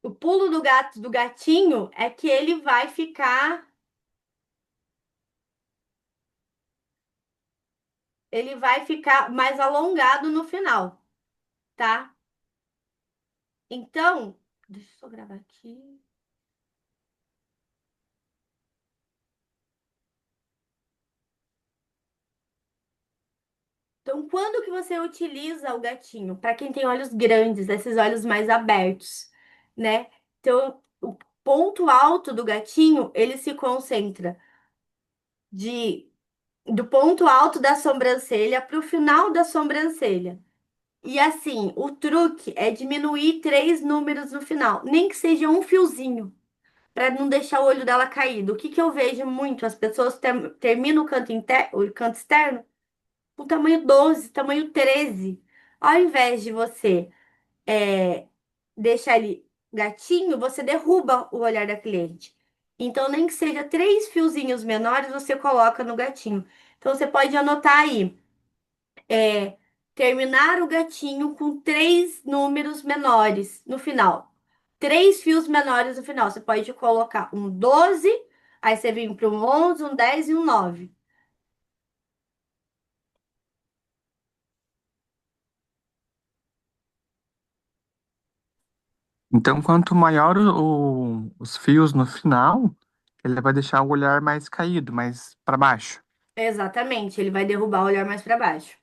O pulo do gato do gatinho é que ele vai ficar mais alongado no final, tá? Então, deixa eu só gravar aqui. Então, quando que você utiliza o gatinho? Para quem tem olhos grandes, esses olhos mais abertos, né? Então, o ponto alto do gatinho, ele se concentra de do ponto alto da sobrancelha para o final da sobrancelha. E assim, o truque é diminuir 3 números no final, nem que seja um fiozinho, para não deixar o olho dela caído. O que que eu vejo muito? As pessoas terminam o canto externo com tamanho 12, tamanho 13. Ao invés de você é, deixar ele gatinho, você derruba o olhar da cliente. Então, nem que seja 3 fiozinhos menores, você coloca no gatinho. Então, você pode anotar aí, é, terminar o gatinho com 3 números menores no final. 3 fios menores no final. Você pode colocar um 12, aí você vem para um 11, um 10 e um 9. Então, quanto maior os fios no final, ele vai deixar o olhar mais caído, mais para baixo. Exatamente, ele vai derrubar o olhar mais para baixo.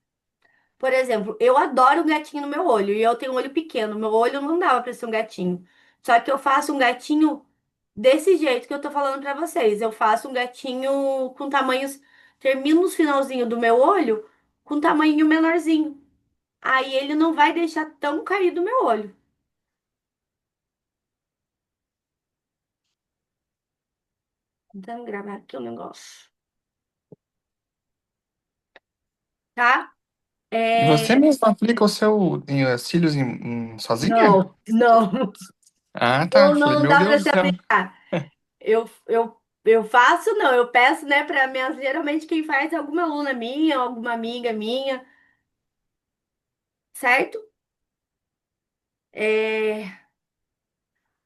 Por exemplo, eu adoro um gatinho no meu olho e eu tenho um olho pequeno. Meu olho não dava para ser um gatinho. Só que eu faço um gatinho desse jeito que eu tô falando para vocês. Eu faço um gatinho com tamanhos, termino no finalzinho do meu olho com tamanho menorzinho. Aí ele não vai deixar tão caído o meu olho. Tentando gravar aqui o negócio, tá? E você É... mesmo aplica cílios sozinha? Não, não, Ah, tá. não, Falei, não meu dá para Deus se do céu. aplicar. Eu faço, não, eu peço, né, para minhas, geralmente quem faz é alguma aluna minha, alguma amiga minha, certo? É,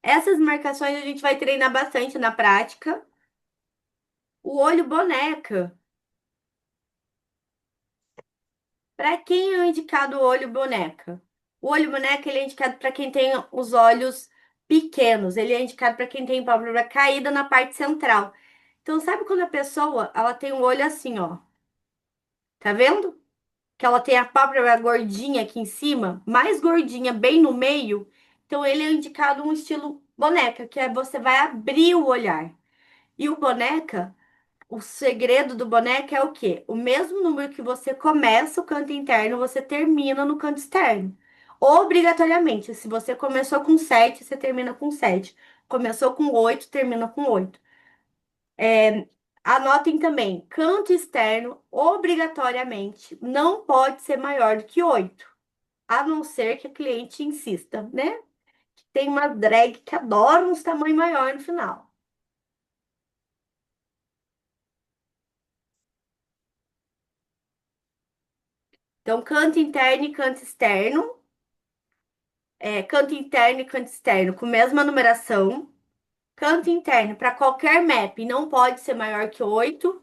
essas marcações a gente vai treinar bastante na prática. O olho boneca. Para quem é indicado o olho boneca? O olho boneca ele é indicado para quem tem os olhos pequenos. Ele é indicado para quem tem pálpebra caída na parte central. Então, sabe quando a pessoa ela tem um olho assim, ó? Tá vendo? Que ela tem a pálpebra gordinha aqui em cima, mais gordinha bem no meio. Então, ele é indicado um estilo boneca, que é você vai abrir o olhar. E o boneca, o segredo do boneca é o quê? O mesmo número que você começa o canto interno, você termina no canto externo. Obrigatoriamente. Se você começou com 7, você termina com 7. Começou com 8, termina com 8. Anotem também, canto externo, obrigatoriamente, não pode ser maior do que 8, a não ser que a cliente insista, né? Tem uma drag que adora uns tamanho maior no final. Então, canto interno e canto externo, canto interno e canto externo com mesma numeração. Canto interno para qualquer map não pode ser maior que 8.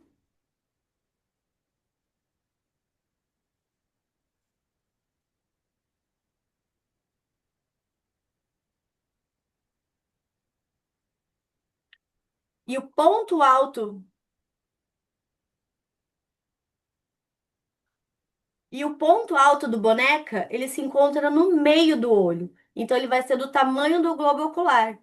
E o ponto alto E o ponto alto do boneca, ele se encontra no meio do olho. Então, ele vai ser do tamanho do globo ocular.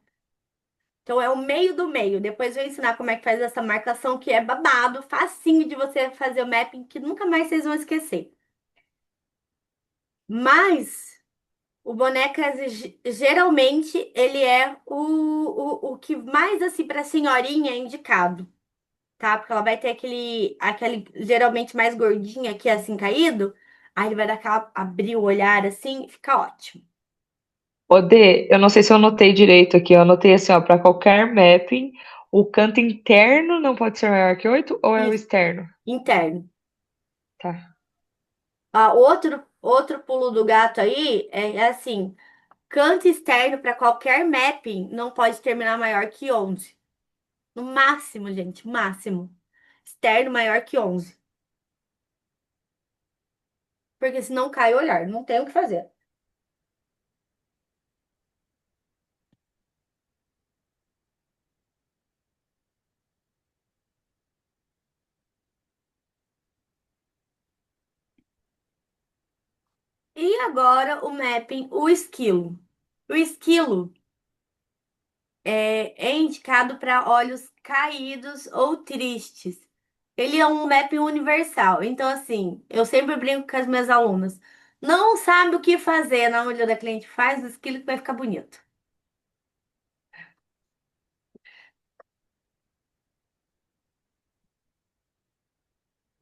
Então, é o meio do meio. Depois eu vou ensinar como é que faz essa marcação, que é babado, facinho de você fazer o mapping, que nunca mais vocês vão esquecer. Mas, o boneca, geralmente, ele é o que mais, assim, para senhorinha é indicado, tá? Porque ela vai ter aquele geralmente mais gordinho aqui, assim, caído. Aí ele vai dar aquela, abrir o olhar assim, fica ótimo. Ô, Dê, eu não sei se eu anotei direito aqui. Eu anotei assim, ó, para qualquer mapping, o canto interno não pode ser maior que 8 ou é o Isso, externo? interno. Tá. Ah, outro pulo do gato aí é assim, canto externo para qualquer mapping não pode terminar maior que 11. No máximo, gente, máximo. Externo maior que 11. Porque senão cai o olhar, não tem o que fazer. E agora o mapping, o esquilo. O esquilo é indicado para olhos caídos ou tristes. Ele é um mapping universal. Então, assim, eu sempre brinco com as minhas alunas. Não sabe o que fazer na olho da cliente, faz o esquilo que vai ficar bonito.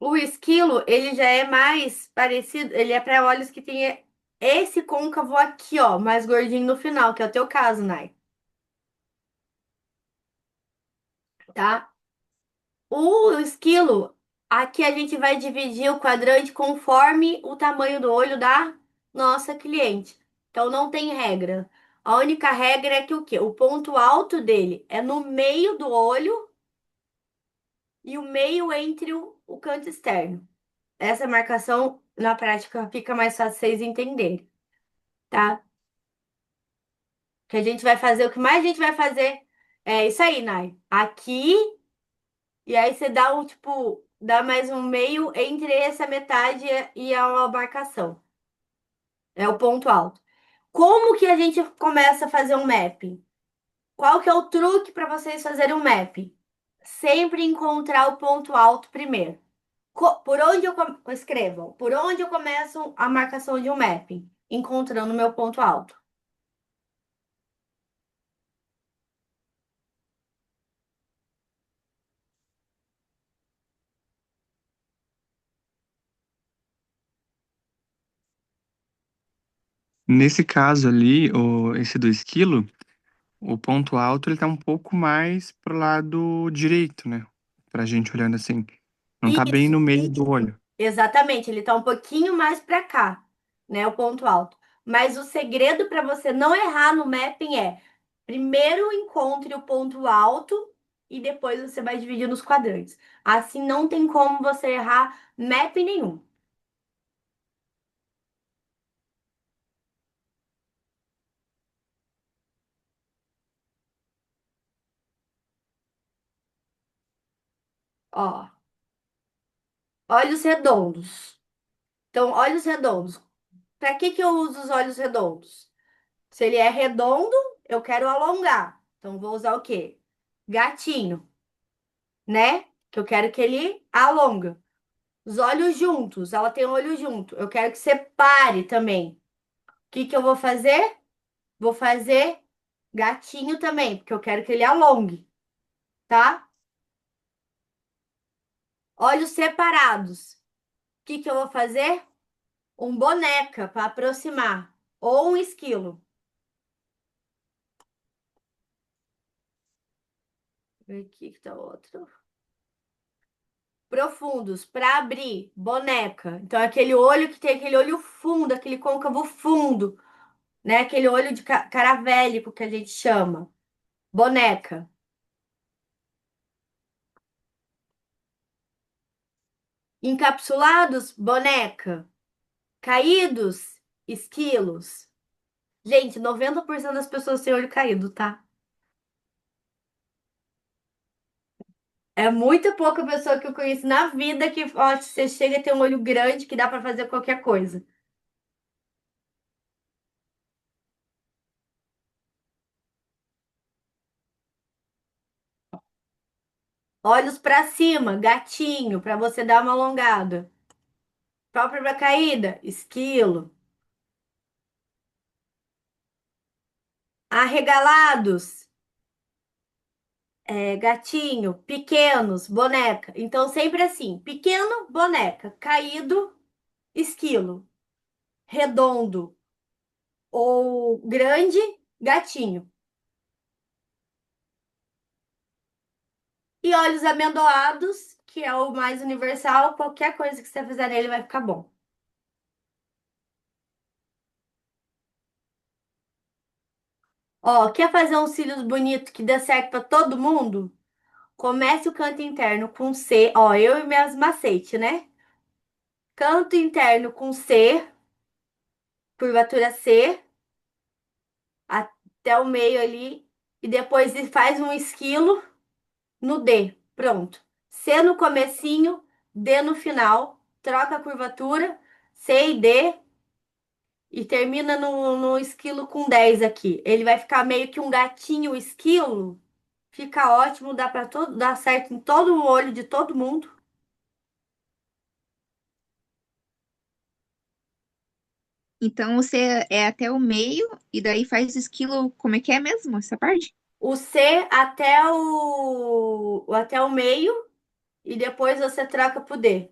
O esquilo, ele já é mais parecido, ele é para olhos que tem esse côncavo aqui, ó, mais gordinho no final, que é o teu caso, Nai, tá? O esquilo, aqui a gente vai dividir o quadrante conforme o tamanho do olho da nossa cliente. Então não tem regra. A única regra é que o quê? O ponto alto dele é no meio do olho e o meio entre o canto externo. Essa marcação na prática fica mais fácil vocês entenderem, tá? Que a gente vai fazer, o que mais a gente vai fazer é isso aí, Nai. Aqui, e aí você dá um, tipo, dá mais um meio entre essa metade e a marcação. É o ponto alto. Como que a gente começa a fazer um mapping? Qual que é o truque para vocês fazerem um mapping? Sempre encontrar o ponto alto primeiro. Por onde escrevam, por onde eu começo a marcação de um mapping? Encontrando o meu ponto alto. Nesse caso ali, esse do esquilo, o ponto alto ele tá um pouco mais pro lado direito, né? Pra gente olhando assim. Não tá bem Isso, no meio do olho. exatamente, ele tá um pouquinho mais para cá, né, o ponto alto. Mas o segredo para você não errar no mapping é, primeiro encontre o ponto alto e depois você vai dividir nos quadrantes. Assim não tem como você errar mapping nenhum. Ó, olhos redondos. Então, olhos redondos. Para que que eu uso os olhos redondos? Se ele é redondo, eu quero alongar. Então, vou usar o quê? Gatinho, né? Que eu quero que ele alonga. Os olhos juntos, ela tem olho junto. Eu quero que separe também. O que que eu vou fazer? Vou fazer gatinho também, porque eu quero que ele alongue, tá? Olhos separados. O que que eu vou fazer? Um boneca para aproximar ou um esquilo. Aqui que tá outro. Profundos para abrir, boneca. Então, aquele olho que tem aquele olho fundo, aquele côncavo fundo, né? Aquele olho de caravélico que a gente chama. Boneca. Encapsulados, boneca. Caídos, esquilos. Gente, 90% das pessoas têm olho caído, tá? É muito pouca pessoa que eu conheço na vida que ó, você chega a ter um olho grande que dá para fazer qualquer coisa. Olhos para cima, gatinho, para você dar uma alongada. Própria caída, esquilo. Arregalados, gatinho. Pequenos, boneca. Então, sempre assim: pequeno, boneca. Caído, esquilo. Redondo ou grande, gatinho. E olhos amendoados, que é o mais universal. Qualquer coisa que você fizer nele vai ficar bom. Ó, quer fazer uns cílios bonitos que dê certo para todo mundo? Comece o canto interno com C. Ó, eu e minhas macete, né? Canto interno com C, curvatura C, até o meio ali. E depois faz um esquilo no D. Pronto. C no comecinho, D no final. Troca a curvatura, C e D. E termina no esquilo com 10 aqui. Ele vai ficar meio que um gatinho esquilo. Fica ótimo, dá para todo, dá certo em todo o olho de todo mundo. Então você é até o meio e daí faz o esquilo, como é que é mesmo essa parte? O C até o meio e depois você troca pro D.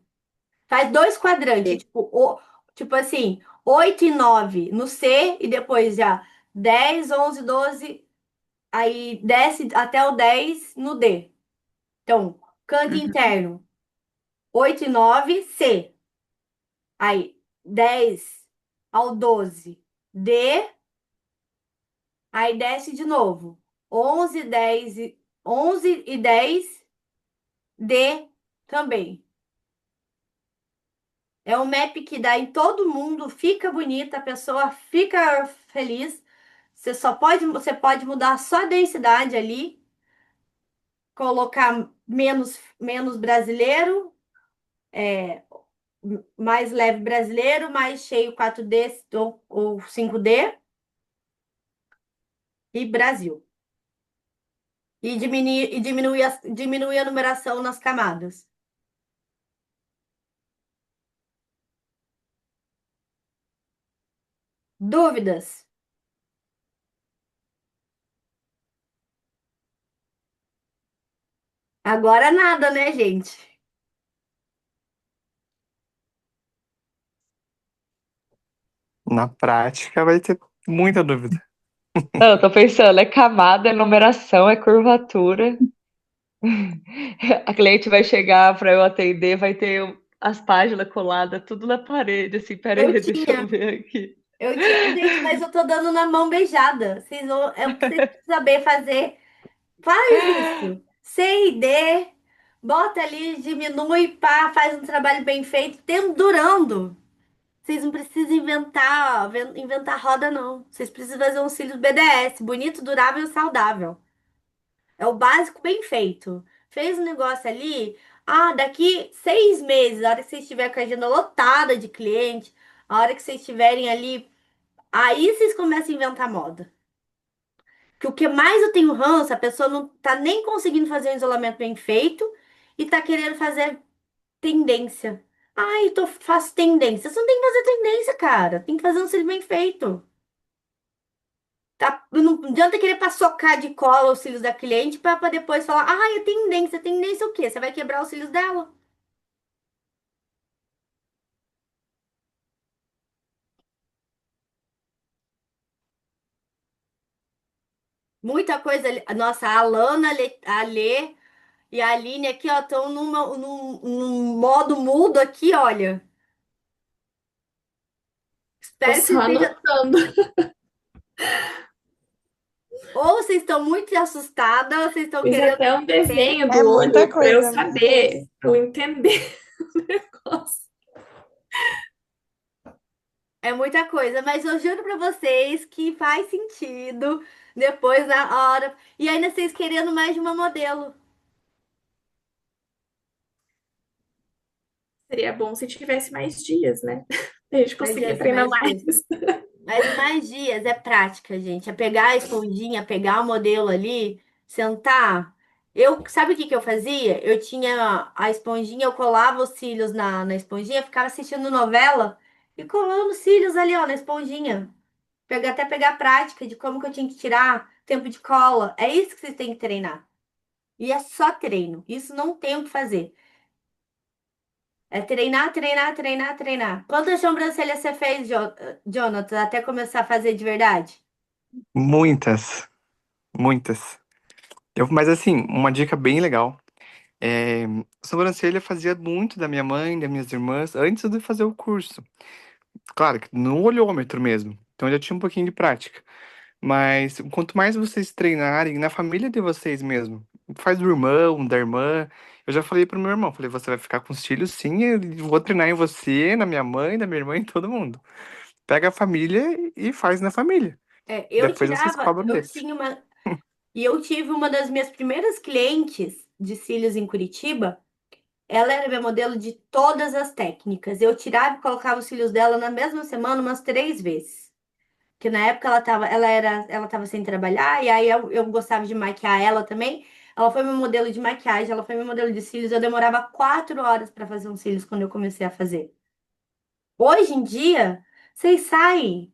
Faz dois quadrantes, É. tipo, tipo assim, 8 e 9 no C e depois já 10, 11, 12, aí desce até o 10 no D. Então, canto Uhum. interno, 8 e 9 C. Aí, 10 ao 12 D, aí desce de novo. 11, 10 11 e 10 D também. É um map que dá em todo mundo, fica bonita, a pessoa fica feliz. Você pode mudar só a densidade ali, colocar menos brasileiro, mais leve brasileiro, mais cheio 4D ou 5D e Brasil. E diminuir a numeração nas camadas. Dúvidas? Agora nada, né, gente? Na prática vai ter muita dúvida. Não, eu tô pensando, é camada, é numeração, é curvatura. A cliente vai chegar para eu atender, vai ter as páginas coladas tudo na parede, assim, Eu peraí, deixa eu tinha, ver aqui. gente, mas eu tô dando na mão beijada. É o que vocês precisam saber fazer. Faz isso. C e D, bota ali, diminui, pá, faz um trabalho bem feito, durando. Vocês não precisam inventar roda, não. Vocês precisam fazer um cílios BDS, bonito, durável e saudável. É o básico bem feito. Fez um negócio ali, daqui 6 meses, a hora que vocês estiverem com a agenda lotada de cliente, a hora que vocês estiverem ali, aí vocês começam a inventar moda. Que o que mais eu tenho ranço, a pessoa não tá nem conseguindo fazer um isolamento bem feito e tá querendo fazer tendência. Ai, faço tendência. Você não tem que fazer tendência, cara. Tem que fazer um cílio bem feito. Tá? Não adianta querer paçocar de cola os cílios da cliente pra depois falar, ai, é tendência. Tendência o quê? Você vai quebrar os cílios dela. Muita coisa ali. Nossa, a Alana, a Lê e a Aline aqui, ó, estão num modo mudo aqui, olha. Tô Espero que só vocês estejam. anotando. Ou vocês estão muito assustadas, ou vocês estão Fiz querendo até um ter. desenho É do muita olho para eu coisa, meu saber, Deus. para eu entender o negócio. É muita coisa, mas eu juro pra vocês que faz sentido depois na hora. E ainda vocês querendo mais de uma modelo. Seria bom se tivesse mais dias, né? A gente Mais conseguia dias, treinar mais mais. dias. Mas mais dias é prática, gente. É pegar a esponjinha, pegar o modelo ali, sentar. Sabe o que que eu fazia? Eu tinha a esponjinha, eu colava os cílios na esponjinha, ficava assistindo novela e colando os cílios ali, ó, na esponjinha. Até pegar a prática de como que eu tinha que tirar, tempo de cola. É isso que vocês têm que treinar. E é só treino. Isso não tem o que fazer. É treinar, treinar, treinar, treinar. Quantas sobrancelhas você fez, Jonathan, até começar a fazer de verdade? Muitas, muitas. Mas assim, uma dica bem legal. Sobrancelha fazia muito da minha mãe, das minhas irmãs, antes de fazer o curso. Claro que no olhômetro mesmo. Então eu já tinha um pouquinho de prática. Mas quanto mais vocês treinarem na família de vocês mesmo, faz do irmão, da irmã. Eu já falei pro meu irmão, falei, você vai ficar com os filhos sim, eu vou treinar em você, na minha mãe, na minha irmã, em todo mundo. Pega a família e faz na família. Eu Depois vocês tirava, cobram eu desse. tinha uma. E eu tive uma das minhas primeiras clientes de cílios em Curitiba. Ela era minha modelo de todas as técnicas. Eu tirava e colocava os cílios dela na mesma semana umas 3 vezes. Que na época ela tava sem trabalhar, e aí eu gostava de maquiar ela também. Ela foi meu modelo de maquiagem, ela foi meu modelo de cílios. Eu demorava 4 horas para fazer uns cílios quando eu comecei a fazer. Hoje em dia, vocês saem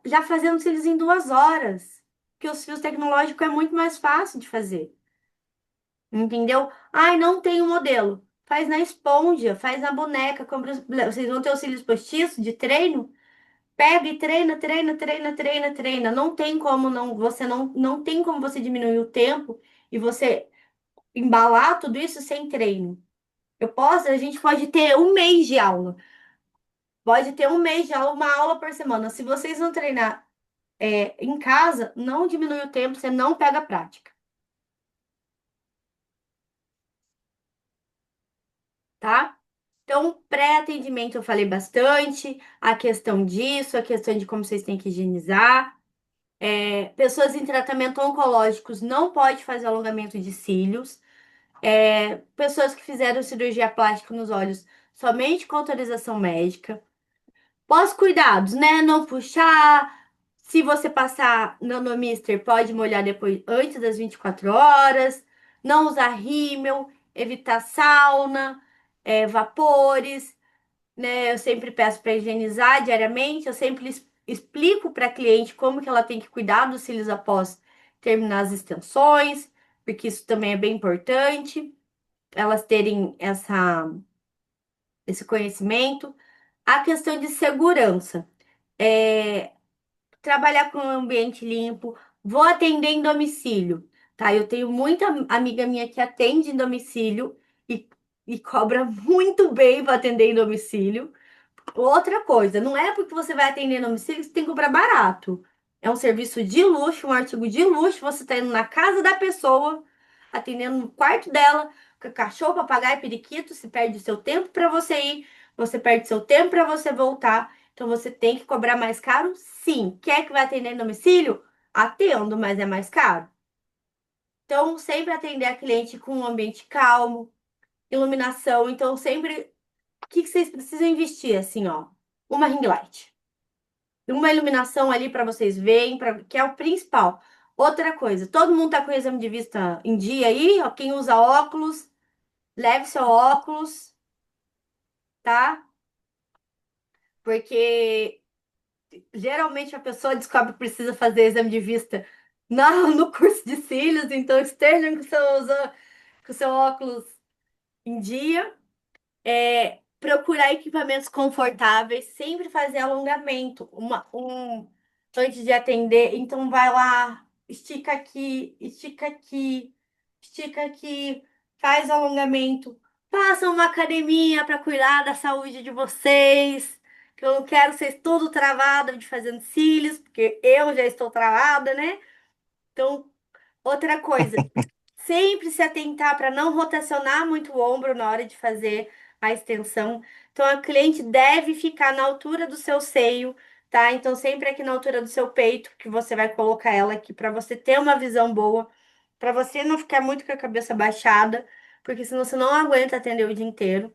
já fazendo cílios em 2 horas. Porque os fios tecnológicos é muito mais fácil de fazer. Entendeu? Ai, não tem um modelo. Faz na esponja, faz na boneca. Vocês vão ter os cílios postiços de treino? Pega e treina, treina, treina, treina, treina. Não tem como não tem como você diminuir o tempo e você embalar tudo isso sem treino. A gente pode ter um mês de aula. Pode ter um mês de aula, uma aula por semana. Se vocês não treinar em casa, não diminui o tempo, você não pega a prática, tá? Então, pré-atendimento eu falei bastante, a questão disso, a questão de como vocês têm que higienizar. Pessoas em tratamento oncológicos não pode fazer alongamento de cílios. Pessoas que fizeram cirurgia plástica nos olhos somente com autorização médica. Pós-cuidados, né? Não puxar. Se você passar nanomister, pode molhar depois, antes das 24 horas. Não usar rímel, evitar sauna, vapores, né? Eu sempre peço para higienizar diariamente. Eu sempre explico para a cliente como que ela tem que cuidar dos cílios após terminar as extensões, porque isso também é bem importante, elas terem esse conhecimento. A questão de segurança. É, trabalhar com um ambiente limpo, vou atender em domicílio, tá? Eu tenho muita amiga minha que atende em domicílio e, e cobra muito bem para atender em domicílio. Outra coisa, não é porque você vai atender em domicílio que você tem que cobrar barato. É um serviço de luxo, um artigo de luxo, você está indo na casa da pessoa, atendendo no quarto dela, com cachorro, papagaio, periquito, se perde o seu tempo para você ir, você perde seu tempo para você voltar. Então você tem que cobrar mais caro? Sim. Quer que vai atender em domicílio? Atendo, mas é mais caro. Então, sempre atender a cliente com um ambiente calmo, iluminação. Então, sempre. O que vocês precisam investir? Assim, ó. Uma ring light. Uma iluminação ali para vocês verem, que é o principal. Outra coisa, todo mundo tá com o exame de vista em dia aí, ó. Quem usa óculos, leve seu óculos, tá? Porque geralmente a pessoa descobre que precisa fazer exame de vista no curso de cílios, então estejam com seu óculos em dia. Procurar equipamentos confortáveis, sempre fazer alongamento, antes de atender. Então vai lá, estica aqui, estica aqui, estica aqui, faz o alongamento, faça uma academia para cuidar da saúde de vocês. Que eu não quero vocês tudo travado de fazendo cílios, porque eu já estou travada, né? Então, outra coisa, sempre se atentar para não rotacionar muito o ombro na hora de fazer a extensão. Então, a cliente deve ficar na altura do seu seio, tá? Então, sempre aqui na altura do seu peito, que você vai colocar ela aqui para você ter uma visão boa, para você não ficar muito com a cabeça baixada, porque senão você não aguenta atender o dia inteiro.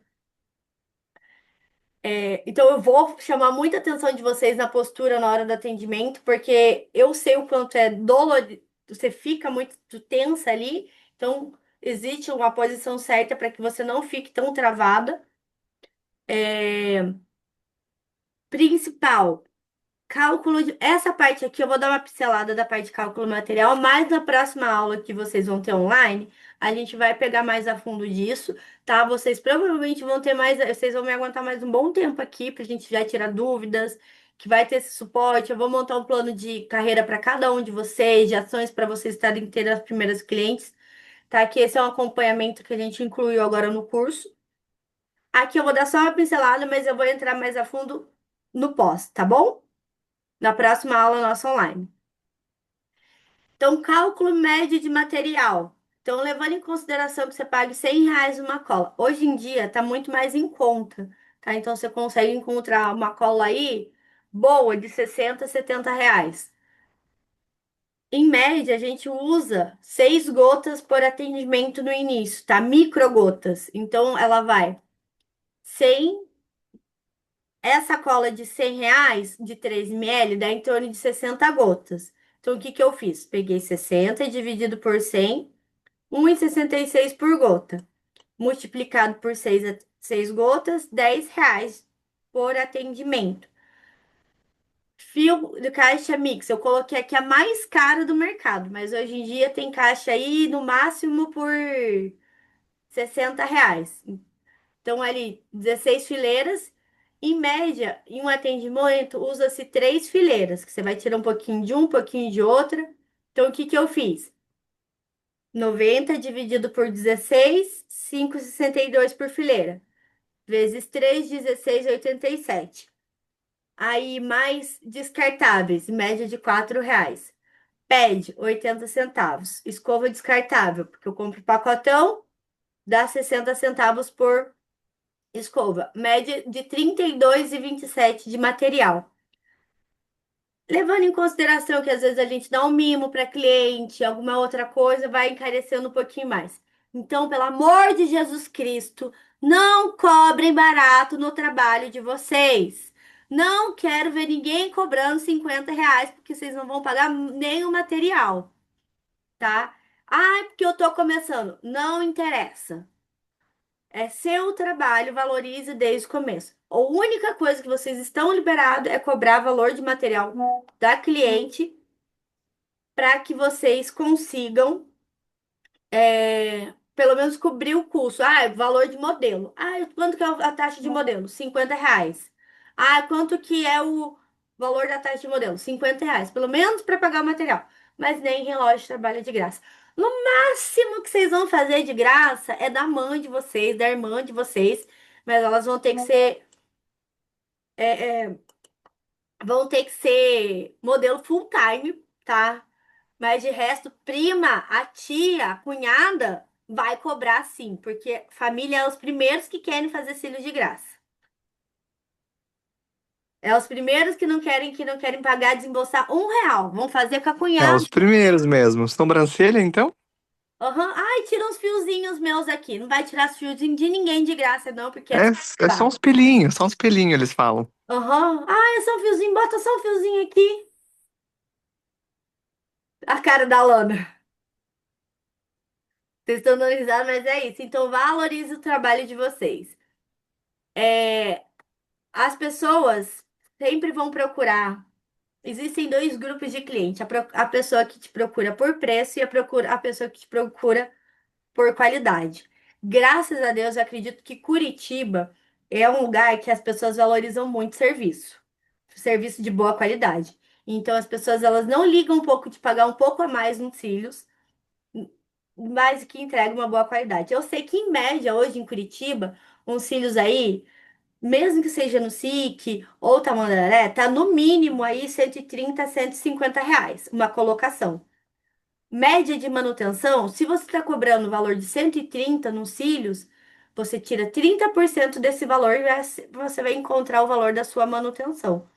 Então, eu vou chamar muita atenção de vocês na postura na hora do atendimento, porque eu sei o quanto é dolorido, você fica muito tensa ali. Então, existe uma posição certa para que você não fique tão travada. Principal, cálculo essa parte aqui eu vou dar uma pincelada da parte de cálculo material, mas na próxima aula que vocês vão ter online, a gente vai pegar mais a fundo disso, tá? Vocês provavelmente vão ter mais, vocês vão me aguentar mais um bom tempo aqui pra gente já tirar dúvidas, que vai ter esse suporte. Eu vou montar um plano de carreira para cada um de vocês, de ações para vocês estarem tendo as primeiras clientes, tá? Que esse é um acompanhamento que a gente incluiu agora no curso. Aqui eu vou dar só uma pincelada, mas eu vou entrar mais a fundo no pós, tá bom? Na próxima aula nossa online. Então, cálculo médio de material. Então, levando em consideração que você pague R$ 100 uma cola. Hoje em dia, está muito mais em conta, tá? Então, você consegue encontrar uma cola aí boa de 60, R$ 70. Em média, a gente usa 6 gotas por atendimento no início, tá? Microgotas. Então, ela vai 100. Essa cola de R$ 100 de 3 ml dá em torno de 60 gotas. Então, o que que eu fiz? Peguei 60 e dividido por 100, 1,66 por gota. Multiplicado por 6 gotas, R$ 10 por atendimento. Fio de caixa mix, eu coloquei aqui a mais cara do mercado, mas hoje em dia tem caixa aí no máximo por R$ 60. Então, ali, 16 fileiras. Em média, em um atendimento, usa-se 3 fileiras, que você vai tirar um pouquinho de um pouquinho de outra. Então, o que que eu fiz? 90 dividido por 16, 5,62 por fileira. Vezes 3, 16,87. Aí, mais descartáveis, média de R$ 4. Pede 80 centavos. Escova descartável, porque eu compro pacotão, dá 60 centavos por escova, média de 32,27 de material. levando em consideração que às vezes a gente dá um mimo para cliente, alguma outra coisa, vai encarecendo um pouquinho mais. Então, pelo amor de Jesus Cristo, não cobrem barato no trabalho de vocês. Não quero ver ninguém cobrando R$ 50, porque vocês não vão pagar nem o material, tá? Ah, porque eu tô começando. Não interessa. É seu trabalho, valorize desde o começo. A única coisa que vocês estão liberados é cobrar valor de material da cliente para que vocês consigam, pelo menos cobrir o custo. Ah, valor de modelo. Ah, quanto que é a taxa de modelo? R$ 50. Ah, quanto que é o valor da taxa de modelo? R$ 50. Pelo menos para pagar o material. Mas nem relógio trabalha de graça. No máximo que vocês vão fazer de graça é da mãe de vocês, da irmã de vocês. Mas elas vão ter que ser, vão ter que ser modelo full time, tá? Mas de resto, prima, a tia, a cunhada, vai cobrar sim, porque família é os primeiros que querem fazer cílios de graça. É os primeiros que não querem pagar, desembolsar R$ 1. Vão fazer com a É, cunhada. os primeiros mesmo. Sobrancelha, então? Aham. Ai, tira uns fiozinhos meus aqui. Não vai tirar os fiozinhos de ninguém de graça, não, porque é É, é pago. só uns pelinhos, eles falam. Aham. Ai, é só um fiozinho, bota só um fiozinho aqui. A cara da Lana. Vocês estão dando risada, mas é isso. Então, valorize o trabalho de vocês. É, as pessoas sempre vão procurar. Existem dois grupos de cliente: a pessoa que te procura por preço e a pessoa que te procura por qualidade. Graças a Deus, eu acredito que Curitiba é um lugar que as pessoas valorizam muito serviço de boa qualidade. Então, as pessoas elas não ligam um pouco de pagar um pouco a mais nos cílios, mas que entrega uma boa qualidade. Eu sei que, em média, hoje em Curitiba, uns cílios aí mesmo que seja no SIC ou Tamandaré, tá no mínimo aí 130 a R$ 150 uma colocação. Média de manutenção, se você está cobrando o valor de 130 nos cílios, você tira 30% desse valor e você vai encontrar o valor da sua manutenção.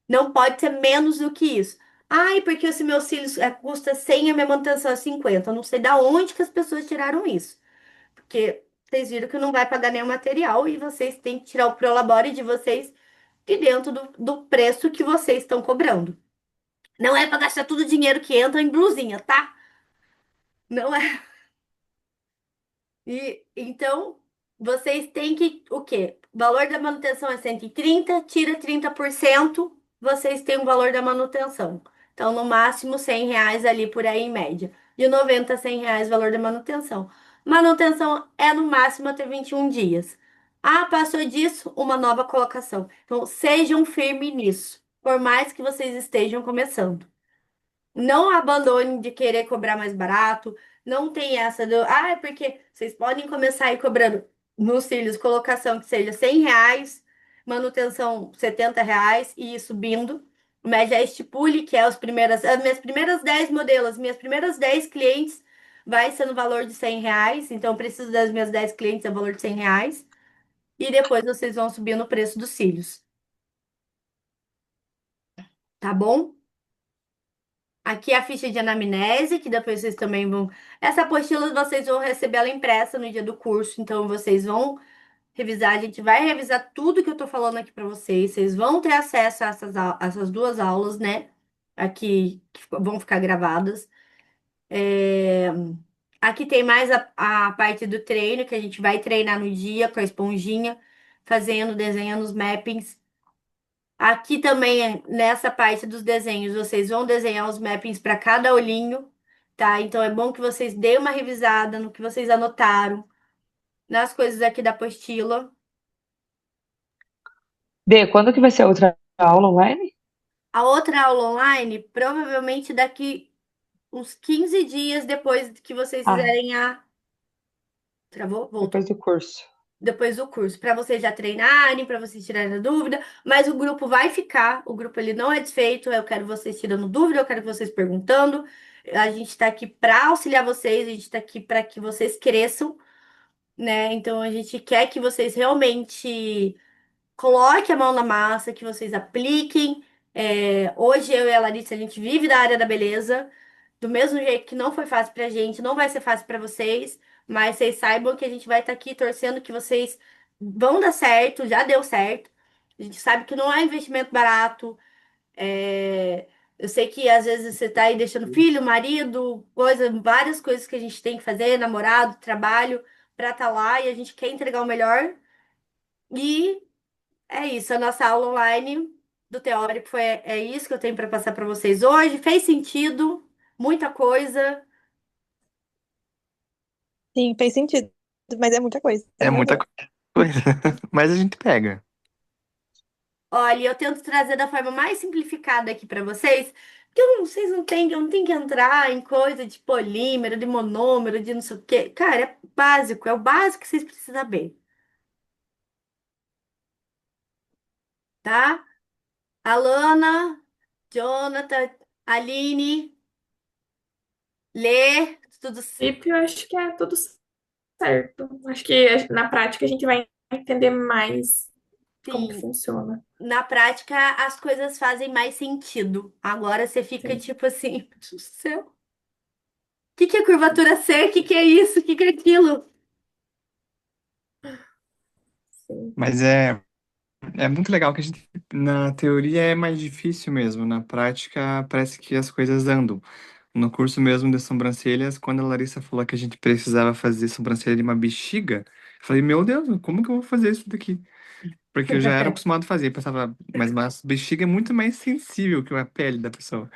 Não pode ser menos do que isso. Ai, porque se meus cílios custa 100 a minha manutenção é 50. Eu não sei da onde que as pessoas tiraram isso. Porque vocês viram que não vai pagar nenhum material e vocês têm que tirar o prolabore de vocês de dentro do preço que vocês estão cobrando. Não é para gastar todo o dinheiro que entra em blusinha, tá? Não é. E então, vocês têm que o quê? O valor da manutenção é 130, tira 30%, vocês têm o valor da manutenção. Então, no máximo R$ 100 ali por aí em média. De 90 a R$ 100 o valor da manutenção. Manutenção é no máximo até 21 dias. Ah, passou disso, uma nova colocação. Então, sejam firmes nisso, por mais que vocês estejam começando. Não abandone de querer cobrar mais barato. Não tem essa do. Ah, é porque vocês podem começar aí cobrando nos cílios colocação que seja R$ 100, manutenção R$ 70 e ir subindo. Mas já estipule que é as minhas primeiras 10 modelos, minhas primeiras 10 clientes vai ser no valor de R$ 100. Então, eu preciso das minhas 10 clientes a valor de R$ 100. E depois vocês vão subindo o preço dos cílios. Tá bom? Aqui é a ficha de anamnese, que depois vocês também vão. Essa apostila vocês vão receber ela impressa no dia do curso, então vocês vão revisar. A gente vai revisar tudo que eu tô falando aqui pra vocês. Vocês vão ter acesso a essas duas aulas, né? Aqui que vão ficar gravadas. É, aqui tem mais a parte do treino, que a gente vai treinar no dia com a esponjinha, fazendo, desenhando os mappings. Aqui também, nessa parte dos desenhos, vocês vão desenhar os mappings para cada olhinho, tá? Então é bom que vocês deem uma revisada no que vocês anotaram, nas coisas aqui da apostila. Dê, quando que vai ser a outra aula online? A outra aula online, provavelmente daqui uns 15 dias depois que vocês Ah, fizerem a. Travou? depois Voltou. do curso. Depois do curso, para vocês já treinarem, para vocês tirarem a dúvida, mas o grupo vai ficar, o grupo ele não é desfeito, eu quero vocês tirando dúvida, eu quero vocês perguntando. A gente está aqui para auxiliar vocês, a gente está aqui para que vocês cresçam, né? Então a gente quer que vocês realmente coloquem a mão na massa, que vocês apliquem Hoje eu e a Larissa, a gente vive da área da beleza, do mesmo jeito que não foi fácil pra gente, não vai ser fácil pra vocês, mas vocês saibam que a gente vai estar aqui torcendo que vocês vão dar certo, já deu certo. A gente sabe que não é investimento barato. Eu sei que às vezes você tá aí deixando filho, marido, várias coisas que a gente tem que fazer, namorado, trabalho, pra estar lá e a gente quer entregar o melhor. E é isso, a nossa aula online do teórico é isso que eu tenho para passar para vocês hoje. Fez sentido, muita coisa. Sim, fez sentido, mas é muita coisa. É muita coisa, mas a gente pega. Olha, eu tento trazer da forma mais simplificada aqui para vocês, porque vocês não têm que entrar em coisa de polímero, de monômero, de não sei o quê. Cara, é básico, é o básico que vocês precisam saber, tá? Alana, Jonathan, Aline, Lê, tudo Eu acho que é tudo certo. Acho que na prática a gente vai entender mais como que sim. funciona. Na prática, as coisas fazem mais sentido. Agora você fica Sim, tipo assim, meu Deus do céu. O que é curvatura C? O que é isso? O que é aquilo? sim. Mas é muito legal que a gente, na teoria é mais difícil mesmo, na prática parece que as coisas andam. No curso mesmo de sobrancelhas, quando a Larissa falou que a gente precisava fazer sobrancelha de uma bexiga, eu falei, meu Deus, como que eu vou fazer isso daqui? Porque eu já era acostumado a fazer, pensava, mas bexiga é muito mais sensível que a pele da pessoa.